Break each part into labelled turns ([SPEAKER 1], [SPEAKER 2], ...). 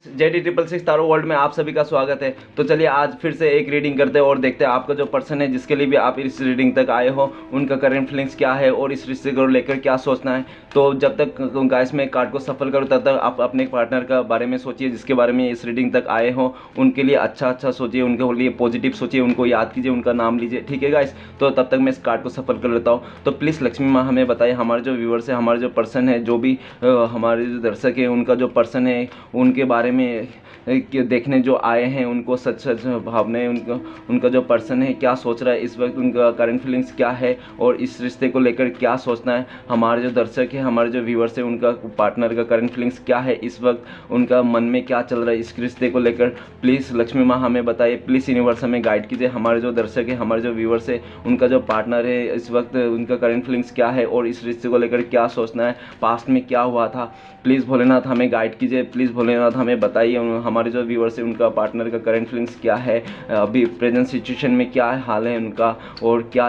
[SPEAKER 1] JD 666 तारो world में आप सभी का स्वागत है। तो चलिए आज फिर से एक रीडिंग करते हैं और देखते हैं आपका जो पर्सन है जिसके लिए भी आप इस रीडिंग तक आए हो उनका करंट फीलिंग्स क्या है और इस रिश्ते को लेकर क्या सोचना है। तो जब तक गाइस मैं कार्ड को सफल करूँ तब तक आप अपने पार्टनर का बारे में सोचिए जिसके बारे में इस रीडिंग तक आए हो, उनके लिए अच्छा सोचिए, उनके लिए पॉजिटिव सोचिए, उनको याद कीजिए, उनका नाम लीजिए। ठीक है गाइस, तो तब तक मैं इस कार्ड को सफल कर लेता हूँ। तो प्लीज़ लक्ष्मी माँ हमें बताइए, हमारे जो व्यूवर्स है, हमारे जो पर्सन है, जो भी हमारे जो दर्शक है, उनका जो पर्सन है उनके बारे में देखने जो आए हैं उनको सच भावनाएं, उनका जो पर्सन है क्या सोच रहा है इस वक्त, उनका करंट फीलिंग्स क्या है और इस रिश्ते को लेकर क्या सोचना है। हमारे जो दर्शक है, हमारे जो व्यूवर्स है, उनका पार्टनर का करंट फीलिंग्स क्या है इस वक्त, उनका मन में क्या चल रहा है इस रिश्ते को लेकर। प्लीज़ लक्ष्मी माँ हमें बताइए, प्लीज़ यूनिवर्स हमें गाइड कीजिए। हमारे जो दर्शक है, हमारे जो व्यूवर्स है, उनका जो पार्टनर है इस वक्त, उनका करंट फीलिंग्स क्या है और इस रिश्ते को लेकर क्या सोचना है, पास्ट में क्या हुआ था। प्लीज़ भोलेनाथ हमें गाइड कीजिए, प्लीज़ भोलेनाथ हमें बताइए हमारे जो व्यूवर्स है उनका पार्टनर का करंट फीलिंग्स क्या है, अभी प्रेजेंट सिचुएशन में क्या हाल है उनका और क्या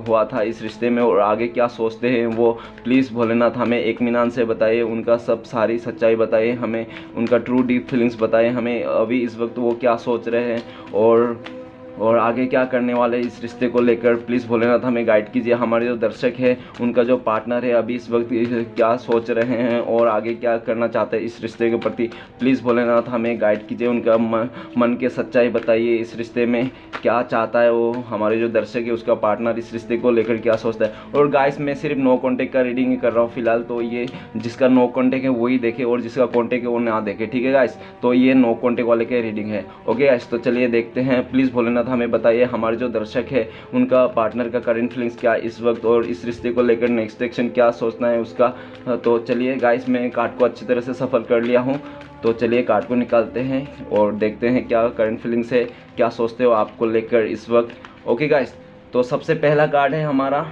[SPEAKER 1] हुआ था इस रिश्ते में और आगे क्या सोचते हैं वो। प्लीज़ भोलेनाथ हमें इत्मीनान से बताइए, उनका सब सारी सच्चाई बताइए हमें, उनका ट्रू डीप फीलिंग्स बताइए हमें, अभी इस वक्त वो क्या सोच रहे हैं और आगे क्या करने वाले इस रिश्ते को लेकर। प्लीज़ भोलेनाथ हमें गाइड कीजिए। हमारे जो दर्शक है उनका जो पार्टनर है अभी इस वक्त क्या सोच रहे हैं और आगे क्या करना चाहते हैं इस रिश्ते के प्रति। प्लीज़ भोलेनाथ हमें गाइड कीजिए, उनका मन के सच्चाई बताइए, इस रिश्ते में क्या चाहता है वो, हमारे जो दर्शक है उसका पार्टनर इस रिश्ते को लेकर क्या सोचता है। और गाइस मैं सिर्फ नो कॉन्टेक्ट का रीडिंग ही कर रहा हूँ फिलहाल, तो ये जिसका नो कॉन्टेक्ट है वही देखे और जिसका कॉन्टेक्ट है वो ना देखे। ठीक है गाइस, तो ये नो कॉन्टेक्ट वाले के रीडिंग है। ओके गाइस, तो चलिए देखते हैं। प्लीज़ भोलेनाथ हमें बताइए हमारे जो दर्शक है उनका पार्टनर का करंट फीलिंग्स क्या इस वक्त और इस रिश्ते को लेकर नेक्स्ट एक्शन क्या सोचना है उसका। तो चलिए गाइस, मैं कार्ड को अच्छी तरह से सफल कर लिया हूँ, तो चलिए कार्ड को निकालते हैं और देखते हैं क्या करंट फीलिंग्स है, क्या सोचते हो आपको लेकर इस वक्त। ओके गाइस, तो सबसे पहला कार्ड है हमारा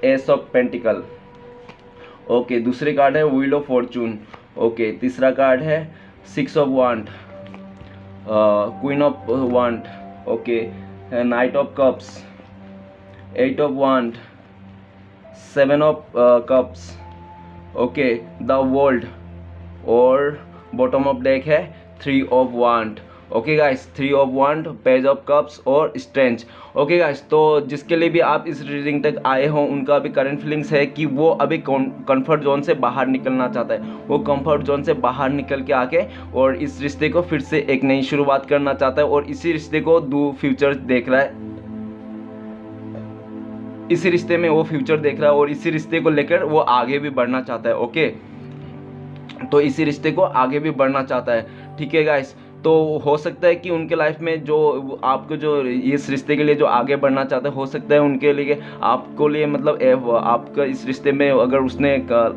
[SPEAKER 1] एस ऑफ पेंटिकल। ओके, दूसरी कार्ड है व्हील ऑफ फॉर्चून। ओके, तीसरा कार्ड है six of wand, queen of wand. Okay, knight of cups, eight of wand, seven of cups. Okay, the world और बॉटम ऑफ डेक है three of wand. Okay guys, three of wand, page of cups और strength. Okay guys, तो जिसके लिए भी आप इस reading तक आए हो उनका अभी करंट फीलिंग्स है कि वो अभी कंफर्ट जोन से बाहर निकलना चाहता है। वो कंफर्ट जोन से बाहर निकल के आके और इस रिश्ते को फिर से एक नई शुरुआत करना चाहता है और इसी रिश्ते को फ्यूचर देख रहा है, इसी रिश्ते में वो फ्यूचर देख रहा है और इसी रिश्ते को लेकर वो आगे भी बढ़ना चाहता है। ओके, तो इसी रिश्ते को आगे भी बढ़ना चाहता है। ठीक है गाइस, तो हो सकता है कि उनके लाइफ में जो आपको जो इस रिश्ते के लिए जो आगे बढ़ना चाहता है, हो सकता है उनके लिए आपको लिए मतलब आपका इस रिश्ते में अगर उसने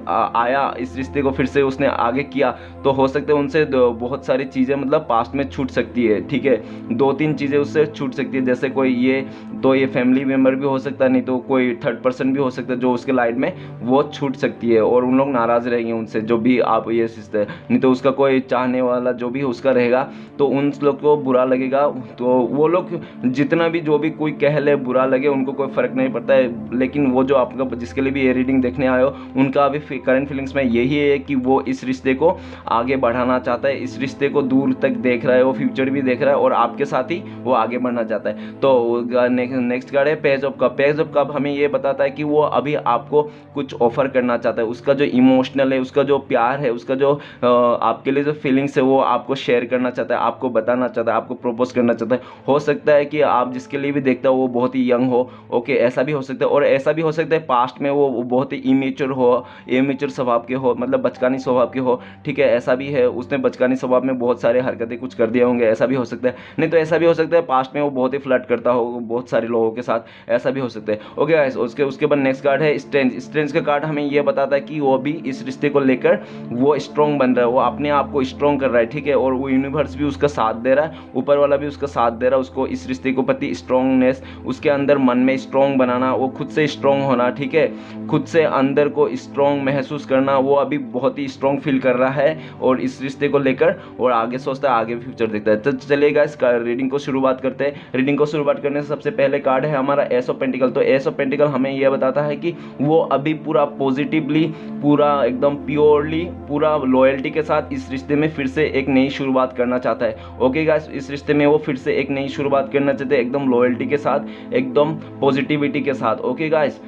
[SPEAKER 1] आया इस रिश्ते को फिर से उसने आगे किया तो हो सकता है उनसे बहुत सारी चीज़ें मतलब पास्ट में छूट सकती है। ठीक है, 2-3 चीज़ें उससे छूट सकती है, जैसे कोई ये फैमिली मेम्बर भी हो सकता है, नहीं तो कोई थर्ड पर्सन भी हो सकता है जो उसके लाइफ में वो छूट सकती है और उन लोग नाराज़ रहेंगे उनसे, जो भी आप ये रिश्ते, नहीं तो उसका कोई चाहने वाला जो भी उसका रहेगा तो उन लोग को बुरा लगेगा। तो वो लोग जितना भी जो भी कोई कह ले बुरा लगे, उनको कोई फ़र्क नहीं पड़ता है। लेकिन वो जो आपका जिसके लिए भी ये रीडिंग देखने आए हो उनका अभी करंट फीलिंग्स में यही है कि वो इस रिश्ते को आगे बढ़ाना चाहता है, इस रिश्ते को दूर तक देख रहा है, वो फ्यूचर भी देख रहा है और आपके साथ ही वो आगे बढ़ना चाहता है। तो नेक्स्ट कार्ड है page of cup. Page of cup हमें ये बताता है कि वो अभी आपको कुछ ऑफर करना चाहता है, उसका जो इमोशनल है, उसका जो प्यार है, उसका जो आपके लिए जो फीलिंग्स है वो आपको शेयर करना चाहता है, आपको बताना चाहता है, आपको प्रपोज करना चाहता है। हो सकता है कि आप जिसके लिए भी देखता हो वो बहुत ही यंग हो। ओके, ऐसा भी हो सकता है और ऐसा भी हो सकता है पास्ट में वो बहुत ही इमेच्योर हो, इमेच्योर स्वभाव के हो, मतलब बचकानी स्वभाव के हो। ठीक है, ऐसा भी है, उसने बचकानी स्वभाव में बहुत सारे हरकतें कुछ कर दिए होंगे, ऐसा भी हो सकता है। नहीं तो ऐसा भी हो सकता है पास्ट में वो बहुत ही फ्लर्ट करता हो बहुत सारे लोगों के साथ, ऐसा भी हो सकता है। ओके गाइस, उसके बाद नेक्स्ट कार्ड है स्ट्रेंज। स्ट्रेंज का कार्ड हमें ये बताता है कि वो भी इस रिश्ते को लेकर वो स्ट्रॉन्ग बन रहा है, वो अपने आप को स्ट्रॉन्ग कर रहा है। ठीक है, और वो यूनिवर्स यूनिवर्स भी उसका साथ दे रहा है, ऊपर वाला भी उसका साथ दे रहा है उसको इस रिश्ते को प्रति स्ट्रॉन्गनेस, उसके अंदर मन में स्ट्रॉन्ग बनाना, वो खुद से स्ट्रॉन्ग होना, ठीक है, खुद से अंदर को स्ट्रॉन्ग महसूस करना, वो अभी बहुत ही स्ट्रॉन्ग फील कर रहा है और इस रिश्ते को लेकर, और आगे सोचता है, आगे फ्यूचर देखता है। तो चलिए गाइस रीडिंग को शुरुआत करते हैं। रीडिंग को शुरुआत करने से सबसे पहले कार्ड है हमारा एस ऑफ पेंटिकल। तो एस ऑफ पेंटिकल हमें यह बताता है कि वो अभी पूरा पॉजिटिवली, पूरा एकदम प्योरली, पूरा लॉयल्टी के साथ इस रिश्ते में फिर से एक नई शुरुआत करना चाहता है। ओके गाइस, इस रिश्ते में वो फिर से एक नई शुरुआत करना चाहते हैं, एकदम लॉयल्टी के साथ, एकदम पॉजिटिविटी के साथ। ओके गाइस,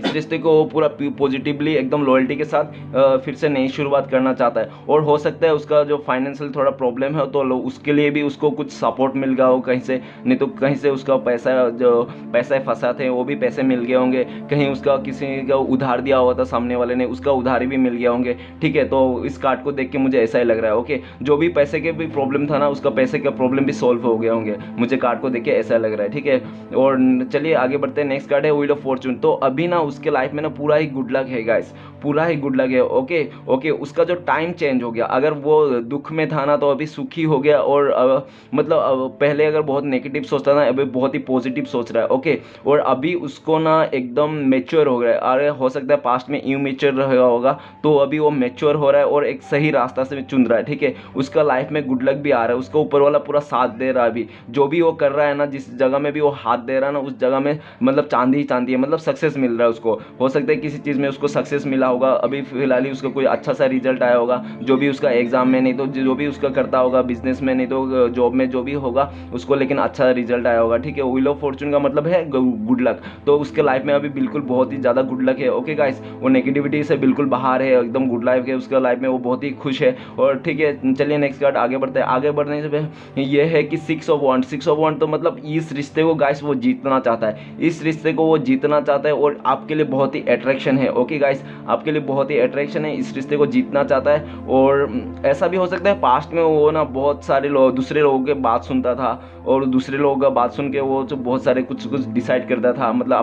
[SPEAKER 1] इस रिश्ते को वो पूरा पॉजिटिवली एकदम लॉयल्टी के साथ फिर से नई शुरुआत करना चाहता है। और हो सकता है उसका जो फाइनेंशियल थोड़ा प्रॉब्लम है तो उसके लिए भी उसको कुछ सपोर्ट मिल गया हो कहीं से, नहीं तो कहीं से उसका पैसा, जो पैसे फंसा थे वो भी पैसे मिल गए होंगे, कहीं उसका किसी का उधार दिया हुआ था सामने वाले ने, उसका उधारी भी मिल गया होंगे, ठीक है। तो इस कार्ड को देख के मुझे ऐसा ही लग रहा है। ओके, जो भी पैसे के भी प्रॉब्लम था ना, उसका पैसे का प्रॉब्लम भी सॉल्व हो गया होंगे, मुझे कार्ड को देख के ऐसा लग रहा है, ठीक है। और चलिए आगे बढ़ते हैं। नेक्स्ट कार्ड है व्हील ऑफ फॉर्चून। तो अभी ना उसके लाइफ में ना पूरा ही गुड लक है गाइस, पूरा ही गुड लक है। ओके ओके, उसका जो टाइम चेंज हो गया, अगर वो दुख में था ना तो अभी सुखी हो गया, और मतलब पहले अगर बहुत नेगेटिव सोचता था अभी बहुत ही पॉजिटिव सोच रहा है। ओके, और अभी उसको ना एकदम मैच्योर हो गया है। अरे हो सकता है पास्ट में इमैच्योर रहा होगा, तो अभी वो मैच्योर हो रहा है और एक सही रास्ता से चुन रहा है, ठीक है। उसका लाइफ में गुड लक भी आ रहा है, उसका ऊपर वाला पूरा साथ दे रहा है। अभी जो भी वो कर रहा है ना, जिस जगह में भी वो हाथ दे रहा है ना, उस जगह में मतलब चांदी ही चांदी है, मतलब सक्सेस मिल रहा है उसको। हो सकता है किसी चीज़ में उसको सक्सेस मिला होगा, अभी फिलहाल ही उसका कोई अच्छा सा रिजल्ट आया होगा, जो भी उसका एग्जाम में, नहीं तो जो भी उसका करता होगा बिजनेस में, नहीं तो जॉब में, जो भी होगा उसको, लेकिन अच्छा रिजल्ट आया होगा, ठीक है। व्हील ऑफ फॉर्चून का मतलब है गुड लक, तो उसके लाइफ में अभी बिल्कुल बहुत ही ज़्यादा गुड लक है। ओके गाइस, वो नेगेटिविटी से बिल्कुल बाहर है, एकदम गुड लाइफ है उसका लाइफ में, वो बहुत ही खुश है। और ठीक है, चलिए नेक्स्ट कार्ड आगे बढ़ते हैं। आगे बढ़ने से ये है कि 6 ऑफ वांड। 6 ऑफ वांड तो मतलब इस रिश्ते को गाइस वो जीतना चाहता है, इस रिश्ते को वो जीतना चाहता है और आपके लिए बहुत ही अट्रैक्शन है। ओके गाइस, आपके लिए बहुत ही अट्रैक्शन है, इस रिश्ते को जीतना चाहता है। और ऐसा भी हो सकता है पास्ट में वो ना बहुत सारे लोग, दूसरे लोगों के बात सुनता था और दूसरे लोगों का बात सुन के वो जो बहुत सारे कुछ डिसाइड करता था, मतलब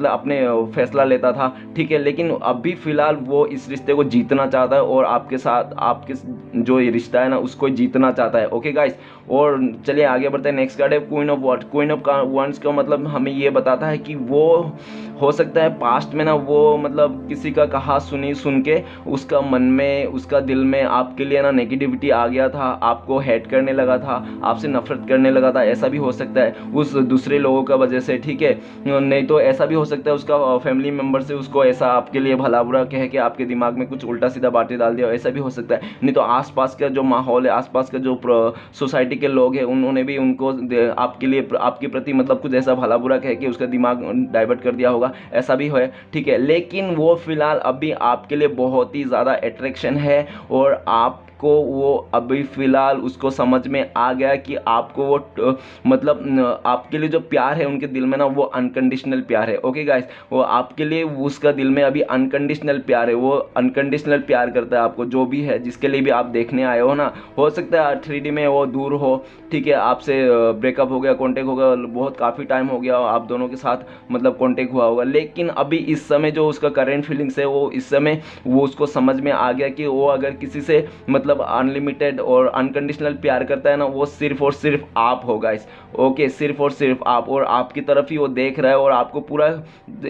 [SPEAKER 1] अपने फैसला लेता था, ठीक है। लेकिन अभी फिलहाल वो इस रिश्ते को जीतना चाहता है और आपके साथ, आपके जो ये रिश्ता है ना उसको जीतना चाहता है। ओके गाइस, और चलिए आगे बढ़ते हैं। नेक्स्ट कार्ड है queen of wands. Queen of wands का मतलब हमें ये बताता है कि वो हो सकता है पास्ट में ना वो मतलब किसी का कहा सुनी सुन के उसका मन में, उसका दिल में आपके लिए ना नेगेटिविटी आ गया था, आपको हेट करने लगा था, आपसे नफरत करने लगा था। ऐसा भी हो सकता है उस दूसरे लोगों का वजह से, ठीक है। नहीं तो ऐसा भी हो सकता है उसका फैमिली मेम्बर से उसको ऐसा आपके लिए भला बुरा कह के आपके दिमाग में कुछ उल्टा सीधा बातें डाल दिया, ऐसा भी हो सकता है। नहीं तो आसपास का जो माहौल है, आसपास का जो सोसाइटी के लोग हैं, उन्होंने भी उनको आपके लिए, आपके प्रति मतलब कुछ ऐसा भला बुरा कह के उसका दिमाग डाइवर्ट कर दिया होगा, ऐसा भी है, ठीक है। लेकिन वो फिलहाल अभी आपके लिए बहुत ही ज़्यादा अट्रैक्शन है और आप को वो अभी फ़िलहाल उसको समझ में आ गया कि आपको वो मतलब आपके लिए जो प्यार है उनके दिल में ना वो अनकंडीशनल प्यार है। ओके गाइस, वो आपके लिए उसका दिल में अभी अनकंडीशनल प्यार है, वो अनकंडीशनल प्यार करता है आपको, जो भी है जिसके लिए भी आप देखने आए हो ना। हो सकता है 3D में वो दूर हो, ठीक है, आपसे ब्रेकअप हो गया, कॉन्टेक्ट हो गया, बहुत काफ़ी टाइम हो गया आप दोनों के साथ मतलब कॉन्टेक्ट हुआ होगा, लेकिन अभी इस समय जो उसका करेंट फीलिंग्स है वो इस समय वो उसको समझ में आ गया कि वो अगर किसी से मतलब अनलिमिटेड और अनकंडीशनल प्यार करता है ना, वो सिर्फ और सिर्फ आप हो गाइस। ओके, सिर्फ और सिर्फ आप, और आपकी तरफ ही वो देख रहा है और आपको पूरा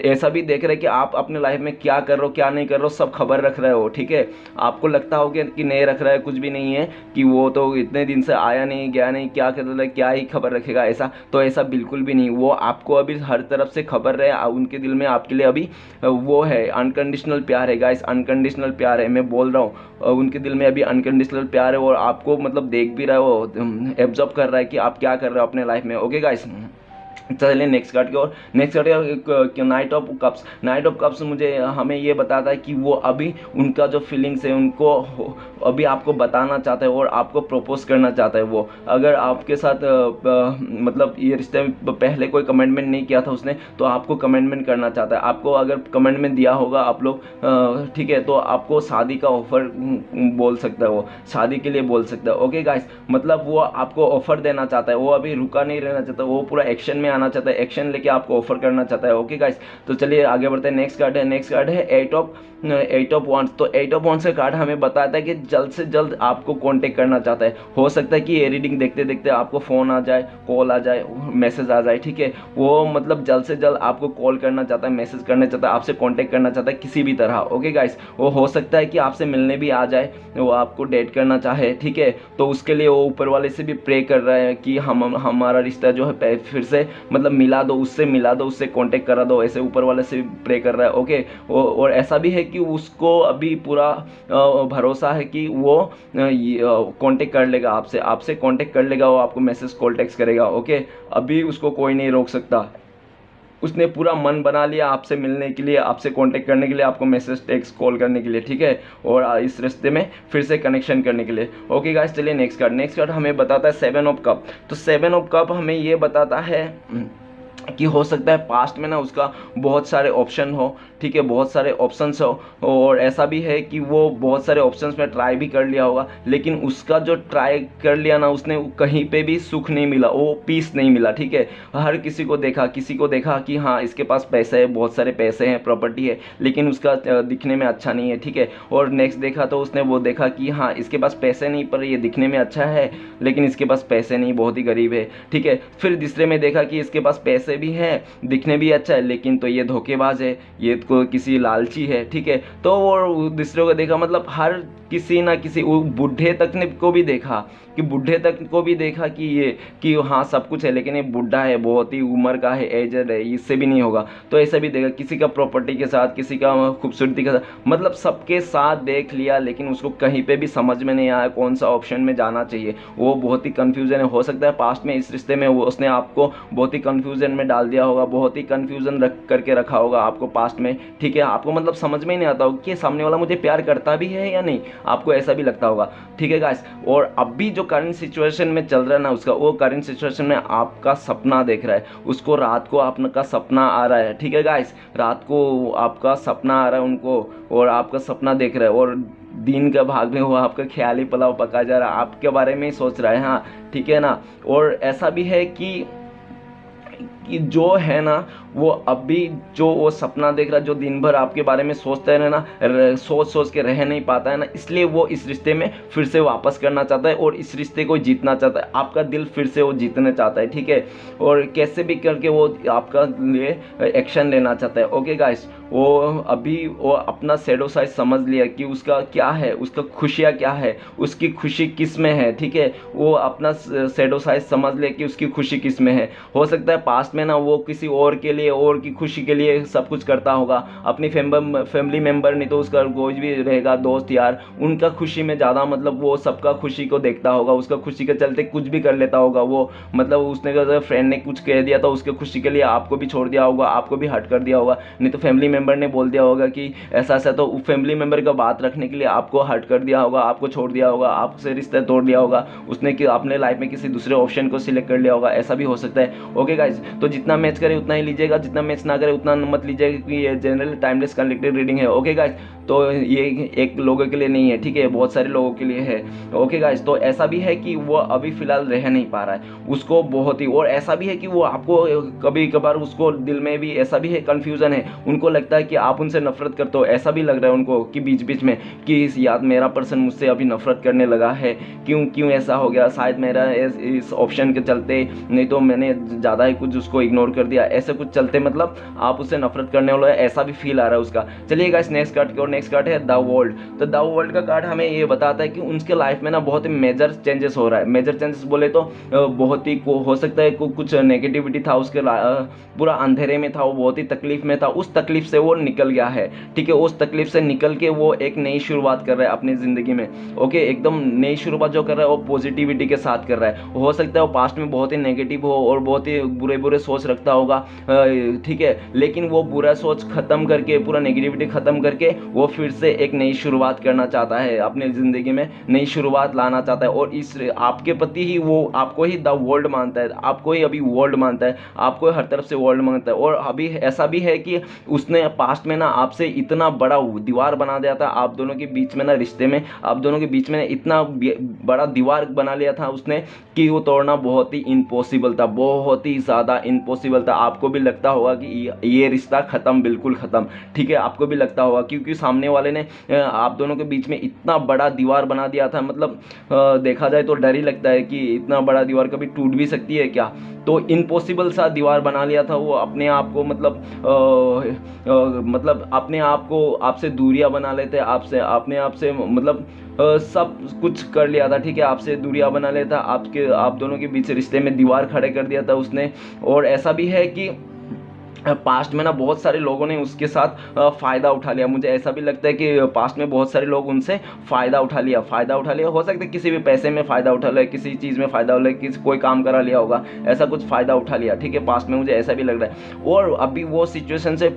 [SPEAKER 1] ऐसा भी देख रहा है कि आप अपने लाइफ में क्या कर रहे हो क्या नहीं कर रहे हो सब खबर रख रहे हो, ठीक है। आपको लगता हो कि नहीं रख रहा है, कुछ भी नहीं है, कि वो तो इतने दिन से आया नहीं गया नहीं, क्या कर रहा है, क्या ही खबर रखेगा, ऐसा तो ऐसा बिल्कुल भी नहीं। वो आपको अभी हर तरफ से खबर रहे, उनके दिल में आपके लिए अभी वो है अनकंडीशनल प्यार है गाइस, अनकंडीशनल प्यार है, मैं बोल रहा हूँ उनके दिल में अभी अनकंडीशनल प्यार है और आपको मतलब देख भी रहा है, वो एब्जॉर्ब कर रहा है कि आप क्या कर रहे हो अपने लाइफ में। ओके गाइस, चलिए नेक्स्ट कार्ड की ओर। Next card knight of cups. नाइट ऑफ कप्स मुझे हमें ये बताता है कि वो अभी उनका जो फीलिंग्स है उनको अभी आपको बताना चाहता है और आपको प्रपोज करना चाहता है। वो अगर आपके साथ मतलब ये रिश्ते में पहले कोई कमिटमेंट नहीं किया था उसने, तो आपको कमिटमेंट करना चाहता है। आपको अगर कमिटमेंट दिया होगा आप लोग, ठीक है, तो आपको शादी का ऑफर बोल सकता है, वो शादी के लिए बोल सकता है। ओके गाइस, मतलब वो आपको ऑफर देना चाहता है, वो अभी रुका नहीं रहना चाहता, वो पूरा एक्शन में आना चाहता है, एक्शन लेके आपको ऑफर करना चाहता है। ओके गाइस, तो चलिए आगे बढ़ते हैं। नेक्स्ट कार्ड है एट ऑफ वॉन्ड्स। तो एट ऑफ वॉन्ड्स का कार्ड हमें बताता है कि जल्द से जल्द आपको कांटेक्ट करना चाहता है। हो सकता है कि ये रीडिंग देखते देखते आपको फ़ोन आ जाए, कॉल आ जाए, मैसेज आ जाए, ठीक है। वो मतलब जल्द से जल्द आपको कॉल करना चाहता है, मैसेज करना चाहता है, आपसे कांटेक्ट करना चाहता है किसी भी तरह। ओके गाइस, वो हो सकता है कि आपसे मिलने भी आ जाए, वो आपको डेट करना चाहे, ठीक है। तो उसके लिए वो ऊपर वाले से भी प्रे कर रहा है कि हमारा रिश्ता जो है फिर से मतलब मिला दो, उससे कांटेक्ट करा दो, ऐसे ऊपर वाले से प्रे कर रहा है। ओके, और ऐसा भी है कि उसको अभी पूरा भरोसा है कि वो कांटेक्ट कर लेगा, आपसे कांटेक्ट कर लेगा, वो आपको मैसेज कॉल टेक्स्ट करेगा। ओके, अभी उसको कोई नहीं रोक सकता। उसने पूरा मन बना लिया आपसे मिलने के लिए, आपसे कांटेक्ट करने के लिए, आपको मैसेज टेक्स्ट कॉल करने के लिए, ठीक है, और इस रिश्ते में फिर से कनेक्शन करने के लिए। ओके गाइस, चलिए नेक्स्ट कार्ड हमें बताता है 7 ऑफ कप। तो 7 ऑफ कप हमें ये बताता है कि हो सकता है पास्ट में ना उसका बहुत सारे ऑप्शन हो, ठीक है, बहुत सारे ऑप्शंस हो, और ऐसा भी है कि वो बहुत सारे ऑप्शंस में ट्राई भी कर लिया होगा, लेकिन उसका जो ट्राई कर लिया ना उसने, कहीं पे भी सुख नहीं मिला, वो पीस नहीं मिला, ठीक है। हर किसी को देखा कि हाँ इसके पास पैसे है, बहुत सारे पैसे हैं, प्रॉपर्टी है, लेकिन उसका दिखने में अच्छा नहीं है, ठीक है। और नेक्स्ट देखा तो उसने वो देखा कि हाँ इसके पास पैसे नहीं, पर ये दिखने में अच्छा है, लेकिन इसके पास पैसे नहीं, बहुत ही गरीब है, ठीक है। फिर दूसरे में देखा कि इसके पास पैसे भी हैं, दिखने भी अच्छा है, लेकिन तो ये धोखेबाज है, ये को किसी लालची है, ठीक है। तो वो दूसरों को देखा, मतलब हर किसी ना किसी, वो बूढ़े तक ने को भी देखा कि ये कि हाँ सब कुछ है, लेकिन ये बूढ़ा है, बहुत ही उम्र का है, एजड है, इससे भी नहीं होगा। तो ऐसा भी देखा, किसी का प्रॉपर्टी के साथ, किसी का खूबसूरती के साथ, मतलब सबके साथ देख लिया, लेकिन उसको कहीं पे भी समझ में नहीं आया कौन सा ऑप्शन में जाना चाहिए। वो बहुत ही कन्फ्यूजन है। हो सकता है पास्ट में इस रिश्ते में उसने आपको बहुत ही कन्फ्यूजन में डाल दिया होगा, बहुत ही कन्फ्यूजन करके रखा होगा आपको पास्ट में, ठीक है। आपको मतलब समझ में ही नहीं आता होगा कि सामने वाला मुझे प्यार करता भी है या नहीं, आपको ऐसा भी लगता होगा, ठीक है गाइस। और अभी जो करंट सिचुएशन में चल रहा है ना उसका, वो करंट सिचुएशन में आपका सपना देख रहा है, उसको रात को आपका सपना आ रहा है, ठीक है गाइस, रात को आपका सपना आ रहा है उनको, और आपका सपना देख रहा है, और दिन का भाग में वो आपका ख्याली पुलाव पका जा रहा है, आपके बारे में ही सोच रहा है, हाँ ठीक है ना। और ऐसा भी है कि जो है ना वो अभी जो वो सपना देख रहा है, जो दिन भर आपके बारे में सोचता है ना, सोच के रह नहीं पाता है ना, इसलिए वो इस रिश्ते में फिर से वापस करना चाहता है, और इस रिश्ते को जीतना चाहता है, आपका दिल फिर से वो जीतना चाहता है, ठीक है। और कैसे भी करके वो आपका लिए एक्शन लेना चाहता है। ओके गाइस, वो अभी वो अपना शैडो साइड समझ लिया कि उसका क्या है, उसका खुशियाँ क्या है, उसकी खुशी किस में है, ठीक है। वो अपना शैडो साइड समझ लिया कि उसकी खुशी किस में है। हो सकता है पास्ट में ना वो किसी और के लिए, और की खुशी के लिए सब कुछ करता होगा, अपनी फैमिली मेंबर नहीं तो उसका कोई भी रहेगा, दोस्त यार, उनका खुशी में ज़्यादा मतलब वो सबका खुशी को देखता होगा, उसका खुशी के चलते कुछ भी कर लेता होगा वो, मतलब उसने फ्रेंड ने कुछ कह दिया तो उसके खुशी के लिए आपको भी छोड़ दिया होगा, आपको भी हट कर दिया होगा, नहीं तो फैमिली मेंबर ने बोल दिया होगा कि ऐसा ऐसा, तो फैमिली मेंबर का बात रखने के लिए आपको हट कर दिया होगा, आपको छोड़ दिया होगा, आपसे रिश्ता तोड़ दिया होगा उसने, कि आपने लाइफ में किसी दूसरे ऑप्शन को सिलेक्ट कर लिया होगा, ऐसा भी हो सकता है। ओके गाइस, तो जितना मैच करे उतना ही लीजिएगा, जितना मैच ना करे उतना मत लीजिएगा, क्योंकि ये जनरल टाइमलेस कनेक्टेड रीडिंग है। ओके गाइस, तो ये एक लोगों के लिए नहीं है, ठीक है, बहुत सारे लोगों के लिए है। ओके गाइस, तो ऐसा भी है कि वो अभी फिलहाल रह नहीं पा रहा है, उसको बहुत ही, और ऐसा भी है कि वो आपको कभी कभार उसको दिल में भी ऐसा भी है, कन्फ्यूजन है, उनको लगता है कि आप उनसे नफरत करते हो, ऐसा भी लग रहा है उनको कि बीच बीच में कि यार मेरा पर्सन मुझसे अभी नफरत करने लगा है, क्यों ऐसा हो गया, शायद मेरा इस ऑप्शन के चलते, नहीं तो मैंने ज़्यादा ही कुछ उसको इग्नोर कर दिया, ऐसे कुछ चलते मतलब आप उससे नफरत करने वाला है, ऐसा भी फील आ रहा है उसका। चलिए गाइस, नेक्स्ट कार्ड की ओर। नेक्स्ट कार्ड है द वर्ल्ड। तो द वर्ल्ड का कार्ड हमें ये बताता है कि उनके लाइफ में ना बहुत ही मेजर चेंजेस हो रहा है। मेजर चेंजेस बोले तो बहुत ही हो सकता है कुछ नेगेटिविटी था उसके, पूरा अंधेरे में था वो, बहुत ही तकलीफ में था, उस तकलीफ से वो निकल गया है, ठीक है। उस तकलीफ से निकल के वो एक नई शुरुआत कर रहा है अपनी ज़िंदगी में। ओके, एकदम नई शुरुआत जो कर रहा है वो पॉजिटिविटी के साथ कर रहा है। हो सकता है वो पास्ट में बहुत ही नेगेटिव हो और बहुत ही बुरे सोच रखता होगा, ठीक है, लेकिन वो बुरा सोच खत्म करके, पूरा नेगेटिविटी खत्म करके वो फिर से एक नई शुरुआत करना चाहता है, अपनी ज़िंदगी में नई शुरुआत लाना चाहता है, और इस आपके प्रति ही वो आपको ही द वर्ल्ड मानता है, आपको ही अभी वर्ल्ड मानता है, आपको हर तरफ से वर्ल्ड मानता है। और अभी ऐसा भी है कि उसने पास्ट में ना आपसे इतना बड़ा दीवार बना दिया था, आप दोनों के बीच में ना, रिश्ते में आप दोनों के बीच में इतना बड़ा दीवार बना लिया था उसने कि वो तोड़ना बहुत ही इम्पॉसिबल था, बहुत ही ज़्यादा इम्पॉसिबल था। आपको भी लगता होगा कि ये रिश्ता ख़त्म, बिल्कुल ख़त्म, ठीक है, आपको भी लगता होगा, क्योंकि सामने वाले ने आप दोनों के बीच में इतना बड़ा दीवार बना दिया था। मतलब देखा जाए तो डर ही लगता है कि इतना बड़ा दीवार कभी टूट भी सकती है क्या। तो इम्पॉसिबल सा दीवार बना लिया था वो, अपने आप को मतलब अपने आप को आपसे दूरियां बना लेते, आपसे अपने आप से मतलब सब कुछ कर लिया था, ठीक है, आपसे दूरियां बना लिया था, आप दोनों के बीच रिश्ते में दीवार खड़े कर दिया था उसने। और ऐसा भी है कि पास्ट में ना बहुत सारे लोगों ने उसके साथ फ़ायदा उठा लिया। मुझे ऐसा भी लगता है कि पास्ट में बहुत सारे लोग उनसे फ़ायदा उठा लिया, हो सकता है किसी भी पैसे में फ़ायदा उठा लिया, किसी चीज़ में फ़ायदा उठा लिया, किसी कोई काम करा लिया होगा, ऐसा कुछ फ़ायदा उठा लिया, ठीक है, पास्ट में मुझे ऐसा भी लग रहा है। और अभी वो सिचुएशन से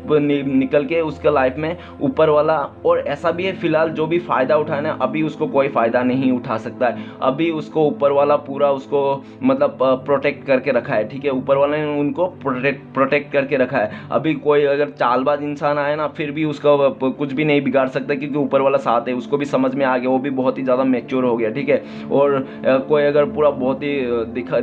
[SPEAKER 1] निकल के उसका लाइफ में ऊपर वाला, और ऐसा भी है फिलहाल जो भी फ़ायदा उठाना है अभी उसको कोई फ़ायदा नहीं उठा सकता है, अभी उसको ऊपर वाला पूरा उसको मतलब प्रोटेक्ट करके रखा है, ठीक है, ऊपर वाले ने उनको प्रोटेक्ट करके रखा है। अभी कोई अगर चालबाज इंसान आए ना फिर भी उसका कुछ भी नहीं बिगाड़ सकता, क्योंकि ऊपर वाला साथ है, उसको भी समझ में आ गया, वो भी बहुत ही ज़्यादा मैच्योर हो गया, ठीक है। और कोई अगर पूरा बहुत ही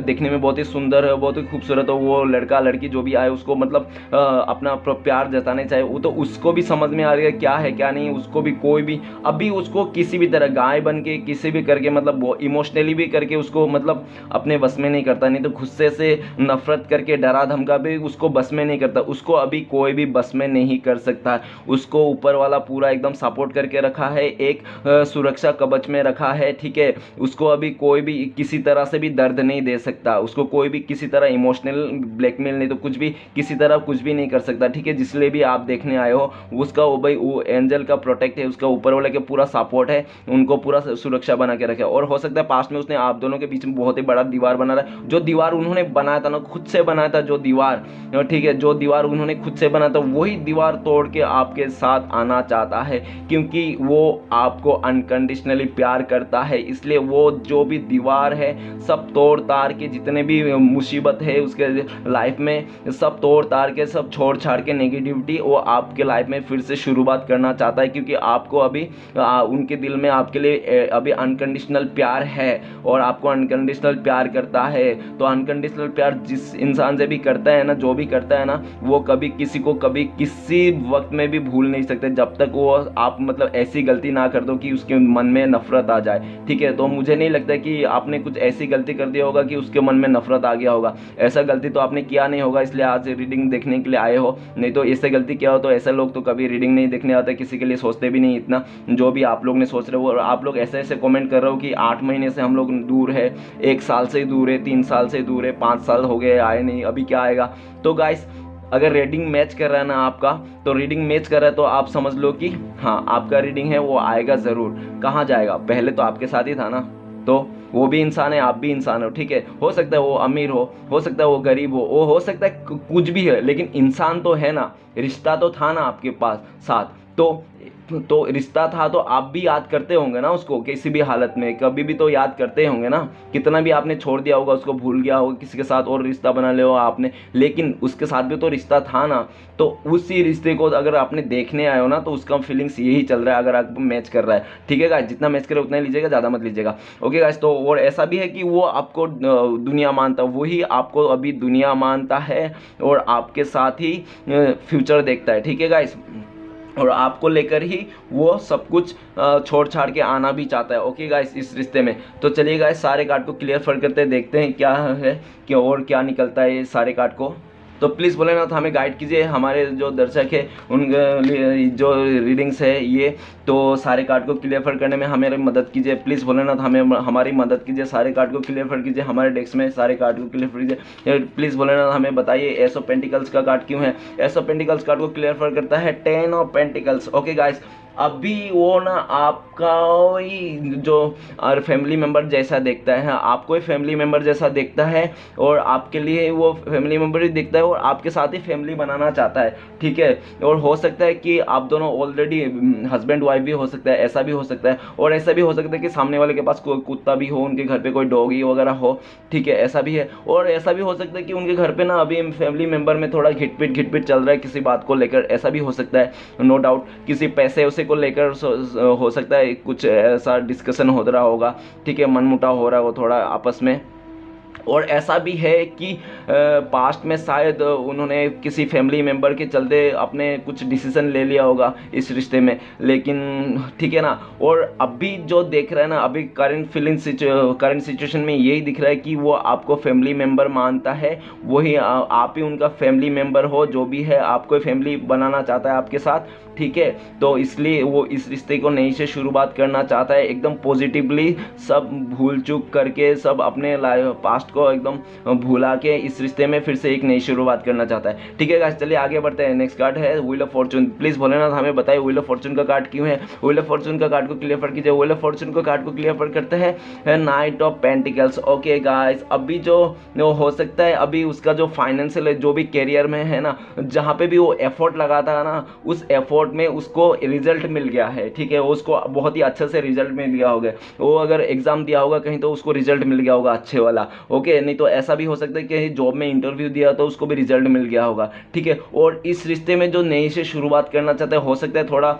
[SPEAKER 1] दिखने में बहुत ही सुंदर है, बहुत ही खूबसूरत हो, वो लड़का लड़की जो भी आए उसको मतलब अपना प्यार जताने चाहे, वो तो उसको भी समझ में आ रहा है क्या है क्या नहीं, उसको भी कोई भी अभी उसको किसी भी तरह गाय बन के किसी भी करके मतलब वो इमोशनली भी करके उसको मतलब अपने बस में नहीं करता, नहीं तो गुस्से से नफरत करके डरा धमका भी उसको बस में नहीं करता, उसको अभी कोई भी बस में नहीं कर सकता। उसको ऊपर वाला पूरा एकदम सपोर्ट करके रखा है, एक सुरक्षा कवच में रखा है, ठीक है, उसको अभी कोई भी किसी तरह से भी दर्द नहीं दे सकता, उसको कोई भी किसी तरह इमोशनल ब्लैकमेल नहीं तो कुछ भी किसी तरह कुछ भी नहीं कर सकता, ठीक है। जिसलिए भी आप देखने आए हो उसका वो भाई वो एंजल का प्रोटेक्ट है, उसका ऊपर वाले का पूरा सपोर्ट है, उनको पूरा सुरक्षा बना के रखे। और हो सकता है पास्ट में उसने आप दोनों के बीच में बहुत ही बड़ा दीवार बना रहा है, जो दीवार उन्होंने बनाया था ना, खुद से बनाया था जो दीवार, ठीक है, जो दीवार उन्होंने खुद से बनाया था वही दीवार तोड़ के आपके साथ आना चाहता है, क्योंकि वो आपको अनकंडीशनली प्यार करता है। इसलिए वो जो भी दीवार है सब तोड़ ताड़ के, जितने भी मुसीबत है उसके लाइफ में सब तोड़ ताड़ के, सब छोड़ छाड़ के नेगेटिविटी वो आपके लाइफ में फिर से शुरुआत करना चाहता है, क्योंकि आपको अभी उनके दिल में आपके लिए अभी अनकंडीशनल प्यार है और आपको अनकंडीशनल प्यार करता है। तो अनकंडीशनल प्यार जिस इंसान से भी करता है ना, जो भी करता है ना, वो कभी किसी को कभी किसी वक्त में भी भूल नहीं सकते, जब तक वो आप मतलब ऐसी गलती ना कर दो कि उसके मन में नफरत आ जाए, ठीक है। तो मुझे नहीं लगता कि आपने कुछ ऐसी गलती कर दिया होगा कि उसके मन में नफरत आ गया होगा, ऐसा गलती तो आपने किया नहीं होगा, इसलिए आज रीडिंग देखने के लिए आए हो। नहीं तो ऐसे गलती किया हो तो ऐसे लोग तो कभी रीडिंग नहीं देखने आते, किसी के लिए सोचते भी नहीं इतना जो भी आप लोग ने सोच रहे हो। और आप लोग ऐसे ऐसे कमेंट कर रहे हो कि 8 महीने से हम लोग दूर है, 1 साल से दूर है, 3 साल से दूर है, 5 साल हो गए आए नहीं, अभी क्या आएगा। तो गाइस अगर रीडिंग मैच कर रहा है ना आपका, तो रीडिंग मैच कर रहा है तो आप समझ लो कि हाँ आपका रीडिंग है वो आएगा ज़रूर। कहाँ जाएगा, पहले तो आपके साथ ही था ना, तो वो भी इंसान है, आप भी इंसान हो, ठीक है। हो सकता है वो अमीर हो सकता है वो गरीब हो सकता है कुछ भी है, लेकिन इंसान तो है ना, रिश्ता तो था ना आपके पास साथ, तो रिश्ता था तो आप भी याद करते होंगे ना उसको, किसी भी हालत में कभी भी तो याद करते होंगे ना। कितना भी आपने छोड़ दिया होगा उसको, भूल गया होगा, किसी के साथ और रिश्ता बना लिया होगा आपने, लेकिन उसके साथ भी तो रिश्ता था ना। तो उसी रिश्ते को अगर आपने देखने आए हो ना, तो उसका फीलिंग्स यही चल रहा है, अगर आपको मैच कर रहा है, ठीक है गाइस। जितना मैच करे उतना ही लीजिएगा, ज़्यादा मत लीजिएगा, ओके गाइस। तो और ऐसा भी है कि वो आपको दुनिया मानता, वही आपको अभी दुनिया मानता है और आपके साथ ही फ्यूचर देखता है, ठीक है गाइस। और आपको लेकर ही वो सब कुछ छोड़ छाड़ के आना भी चाहता है, ओके गाइस, इस रिश्ते में। तो चलिए गाइस सारे कार्ड को क्लियर फर करते हैं, देखते हैं क्या है कि और क्या निकलता है ये सारे कार्ड को। तो प्लीज़ भोलेनाथ हमें गाइड कीजिए, हमारे जो दर्शक है उन जो रीडिंग्स है ये, तो सारे कार्ड को क्लियर करने में हमारी मदद कीजिए। प्लीज़ भोलेनाथ हमें हमारी मदद कीजिए, सारे कार्ड को क्लियर कीजिए, हमारे डेस्क में सारे कार्ड को क्लियर कीजिए। प्लीज़ भोलेनाथ हमें बताइए एस ऑफ पेंटिकल्स का कार्ड क्यों है। एस ऑफ पेंटिकल्स कार्ड को क्लियर करता है 10 ऑफ पेंटिकल्स, ओके गाइस। अभी वो ना आपका ही जो और फैमिली मेम्बर जैसा देखता है, आपको ही फैमिली मेम्बर जैसा देखता है, और आपके लिए वो फैमिली मेम्बर ही देखता है और आपके साथ ही फैमिली बनाना चाहता है, ठीक है। और हो सकता है कि आप दोनों ऑलरेडी हस्बैंड वाइफ भी हो सकता है, ऐसा भी हो सकता है, और ऐसा भी हो सकता है कि सामने वाले के पास कोई कुत्ता भी हो, उनके घर पे कोई डॉगी वगैरह हो, ठीक है, ऐसा भी है। और ऐसा भी हो सकता है कि उनके घर पे ना अभी फैमिली मेम्बर में थोड़ा घिटपिट चल रहा है किसी बात को लेकर, ऐसा भी हो सकता है, नो डाउट। किसी पैसे उसे को लेकर हो सकता है कुछ ऐसा डिस्कशन हो रहा होगा, ठीक है, मनमुटाव हो रहा है वो थोड़ा आपस में। और ऐसा भी है कि पास्ट में शायद उन्होंने किसी फैमिली मेम्बर के चलते अपने कुछ डिसीजन ले लिया होगा इस रिश्ते में, लेकिन ठीक है ना। और अभी जो देख रहा है ना, अभी करंट सिचुएशन में यही दिख रहा है कि वो आपको फैमिली मेम्बर मानता है, वही आप ही उनका फैमिली मेम्बर हो, जो भी है आपको फैमिली बनाना चाहता है आपके साथ, ठीक है। तो इसलिए वो इस रिश्ते को नई से शुरुआत करना चाहता है, एकदम पॉजिटिवली, सब भूल चूक करके, सब अपने पास्ट को एकदम भुला के इस रिश्ते में फिर से एक नई शुरुआत करना चाहता है, ठीक है गाइस। चलिए आगे बढ़ते हैं। नेक्स्ट कार्ड है wheel of Fortune. Please Bholenath हमें बताइए व्हील ऑफ फॉर्चून का कार्ड क्यों है। व्हील ऑफ फॉर्चून का कार्ड को क्लियर कर कीजिए। व्हील ऑफ फॉर्चून को कार्ड को क्लियर कर करते हैं night of pentacles. Okay guys, अभी जो हो सकता है अभी उसका जो फाइनेंशियल जो भी कैरियर में है ना, जहाँ पे भी वो एफर्ट लगाता है ना, उस एफर्ट में उसको रिजल्ट मिल गया है, ठीक है, उसको बहुत ही अच्छे से रिजल्ट मिल गया होगा। वो अगर एग्जाम दिया होगा कहीं तो उसको रिजल्ट मिल गया होगा अच्छे वाला, ओके। नहीं तो ऐसा भी हो सकता है कि जॉब में इंटरव्यू दिया तो उसको भी रिजल्ट मिल गया होगा, ठीक है। और इस रिश्ते में जो नई से शुरुआत करना चाहता है, हो सकता है थोड़ा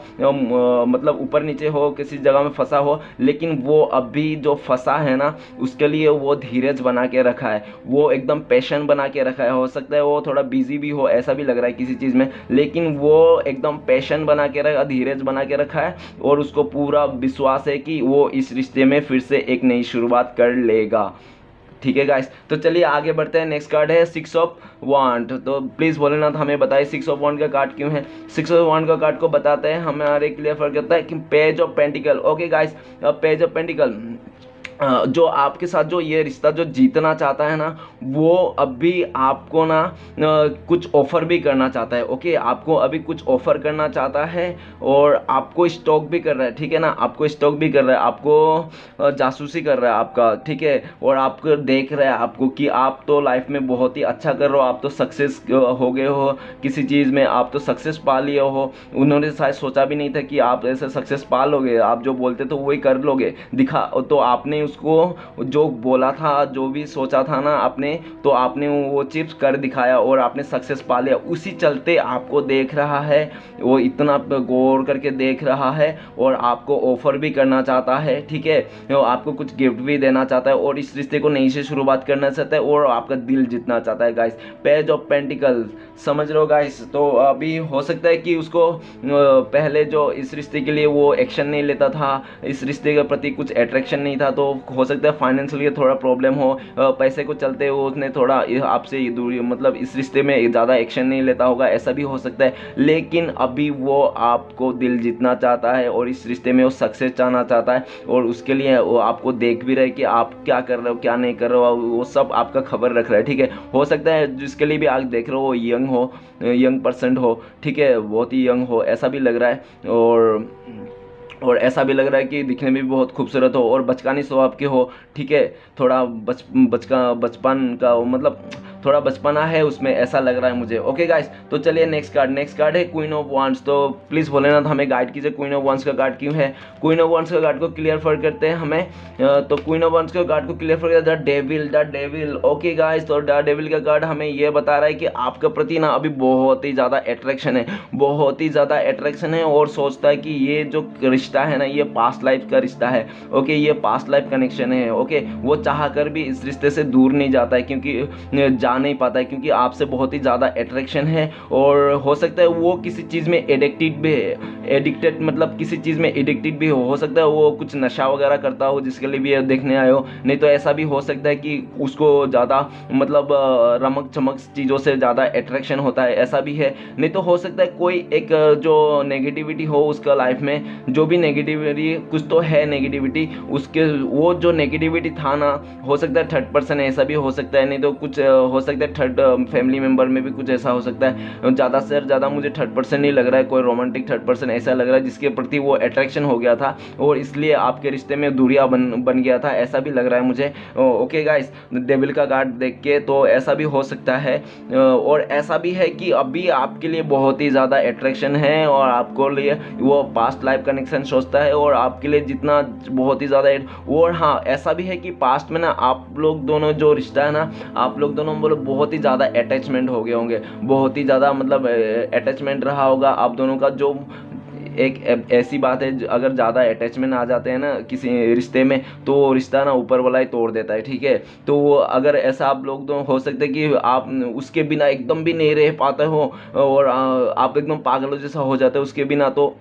[SPEAKER 1] मतलब ऊपर नीचे हो, किसी जगह में फंसा हो, लेकिन वो अभी जो फंसा है ना, उसके लिए वो धीरज बना के रखा है, वो एकदम पैशन बना के रखा है। हो सकता है वो थोड़ा बिजी भी हो, ऐसा भी लग रहा है किसी चीज़ में, लेकिन वो एकदम पैशन बना के रखा, धीरज बना के रखा है, और उसको पूरा विश्वास है कि वो इस रिश्ते में फिर से एक नई शुरुआत कर लेगा, ठीक है गाइस। तो चलिए आगे बढ़ते हैं। नेक्स्ट कार्ड है सिक्स ऑफ वांड। तो प्लीज़ भोलेनाथ हमें बताइए सिक्स ऑफ वांड का कार्ड क्यों है। सिक्स ऑफ वांड का कार्ड को बताते हैं हमारे क्लियर फर्क करता है कि page of pentacles. Okay guys, page of pentacle जो आपके साथ जो ये रिश्ता जो जीतना चाहता है ना, वो अभी आपको ना कुछ ऑफर भी करना चाहता है, ओके। आपको अभी कुछ ऑफर करना चाहता है और आपको स्टॉक भी कर रहा है, ठीक है ना, आपको स्टॉक भी कर रहा है, आपको जासूसी कर रहा है आपका, ठीक है। और आपको देख रहा है आपको कि आप तो लाइफ में बहुत ही अच्छा कर रहे हो, आप तो सक्सेस हो गए हो किसी चीज़ में, आप तो सक्सेस पा लिए हो। उन्होंने शायद सोचा भी नहीं था कि आप ऐसे सक्सेस पा लोगे, आप जो बोलते तो वही कर लोगे, दिखा तो आपने उसको जो बोला था, जो भी सोचा था ना आपने, तो आपने वो चिप्स कर दिखाया और आपने सक्सेस पा लिया। उसी चलते आपको देख रहा है, वो इतना गौर करके देख रहा है और आपको ऑफर भी करना चाहता है, ठीक है, आपको कुछ गिफ्ट भी देना चाहता है और इस रिश्ते को नई से शुरुआत करना चाहता है और आपका दिल जीतना चाहता है गाइस। पेज ऑफ पेंटिकल, समझ रहे हो गाइस। तो अभी हो सकता है कि उसको पहले जो इस रिश्ते के लिए वो एक्शन नहीं लेता था, इस रिश्ते के प्रति कुछ अट्रैक्शन नहीं था, तो हो सकता है फाइनेंशियली थोड़ा प्रॉब्लम हो, पैसे को चलते हो उसने थोड़ा आपसे दूरी, मतलब इस रिश्ते में ज़्यादा एक्शन नहीं लेता होगा, ऐसा भी हो सकता है। लेकिन अभी वो आपको दिल जीतना चाहता है और इस रिश्ते में वो सक्सेस चाहना चाहता है, और उसके लिए वो आपको देख भी रहे कि आप क्या कर रहे हो क्या नहीं कर रहे हो, वो सब आपका खबर रख रहा है, ठीक है। हो सकता है जिसके लिए भी आप देख रहे हो यंग हो, यंग पर्सन हो, ठीक है, बहुत ही यंग हो, ऐसा भी लग रहा है। और ऐसा भी लग रहा है कि दिखने में भी बहुत खूबसूरत हो और बचकानी स्वभाव के हो, ठीक है, थोड़ा बचपन का मतलब थोड़ा बचपना है उसमें, ऐसा लग रहा है मुझे, ओके गाइस। तो चलिए नेक्स्ट कार्ड है क्वीन ऑफ वांड्स। तो प्लीज़ भोलेनाथ हमें गाइड कीजिए क्वीन ऑफ वांड्स का कार्ड क्यों है। क्वीन ऑफ वांड्स का कार्ड को क्लियर फर करते हैं हमें। तो क्वीन ऑफ वांड्स का कार्ड को clear for the devil. Okay guys, तो द डेविल का कार्ड हमें ये बता रहा है कि आपके प्रति ना अभी बहुत ही ज़्यादा अट्रैक्शन है, बहुत ही ज़्यादा अट्रैक्शन है, और सोचता है कि ये जो रिश्ता है ना, ये पास्ट लाइफ का रिश्ता है, ओके, ये पास्ट लाइफ कनेक्शन है, ओके। वो चाह कर भी इस रिश्ते से दूर नहीं जाता है, क्योंकि जा नहीं पाता है, क्योंकि आपसे बहुत ही ज़्यादा अट्रैक्शन है। और हो सकता है वो किसी चीज़ में एडिक्टेड मतलब किसी चीज़ में एडिक्टेड भी हो सकता है वो कुछ नशा वगैरह करता हो जिसके लिए भी देखने आए हो। नहीं तो ऐसा भी हो सकता है कि उसको ज़्यादा मतलब रमक चमक चीज़ों से ज़्यादा अट्रैक्शन होता है, ऐसा भी है। नहीं तो हो सकता है कोई एक जो नेगेटिविटी हो उसका लाइफ में, जो भी नेगेटिविटी कुछ तो है नेगेटिविटी, उसके वो जो नेगेटिविटी था ना, हो सकता है थर्ड पर्सन ऐसा भी हो सकता है। नहीं तो कुछ हो सकता है थर्ड फैमिली मेम्बर में भी कुछ ऐसा हो सकता है। ज़्यादा से ज़्यादा मुझे थर्ड पर्सन नहीं लग रहा है, कोई रोमांटिक थर्ड पर्सन ऐसा लग रहा है जिसके प्रति वो अट्रैक्शन हो गया था और इसलिए आपके रिश्ते में दूरियां बन गया था, ऐसा भी लग रहा है मुझे। ओके गाइस, डेविल का कार्ड देख के तो ऐसा भी हो सकता है। और ऐसा भी है कि अभी आपके लिए बहुत ही ज़्यादा अट्रैक्शन है और आपको लिए वो पास्ट लाइफ कनेक्शन सोचता है और आपके लिए जितना बहुत ही ज़्यादा। और हाँ, ऐसा भी है कि पास्ट में ना आप लोग दोनों जो रिश्ता है ना, आप लोग दोनों बोलो बहुत ही ज़्यादा अटैचमेंट हो गए होंगे, बहुत ही ज़्यादा मतलब अटैचमेंट रहा होगा आप दोनों का। जो एक ऐसी बात है, अगर ज़्यादा अटैचमेंट आ जाते हैं ना किसी रिश्ते में तो वो रिश्ता ना ऊपर वाला ही तोड़ देता है, ठीक है। तो अगर ऐसा आप लोग तो हो सकता है कि आप उसके बिना एकदम भी नहीं रह पाते हो और आप एकदम पागलों जैसा हो जाते हो उसके बिना। तो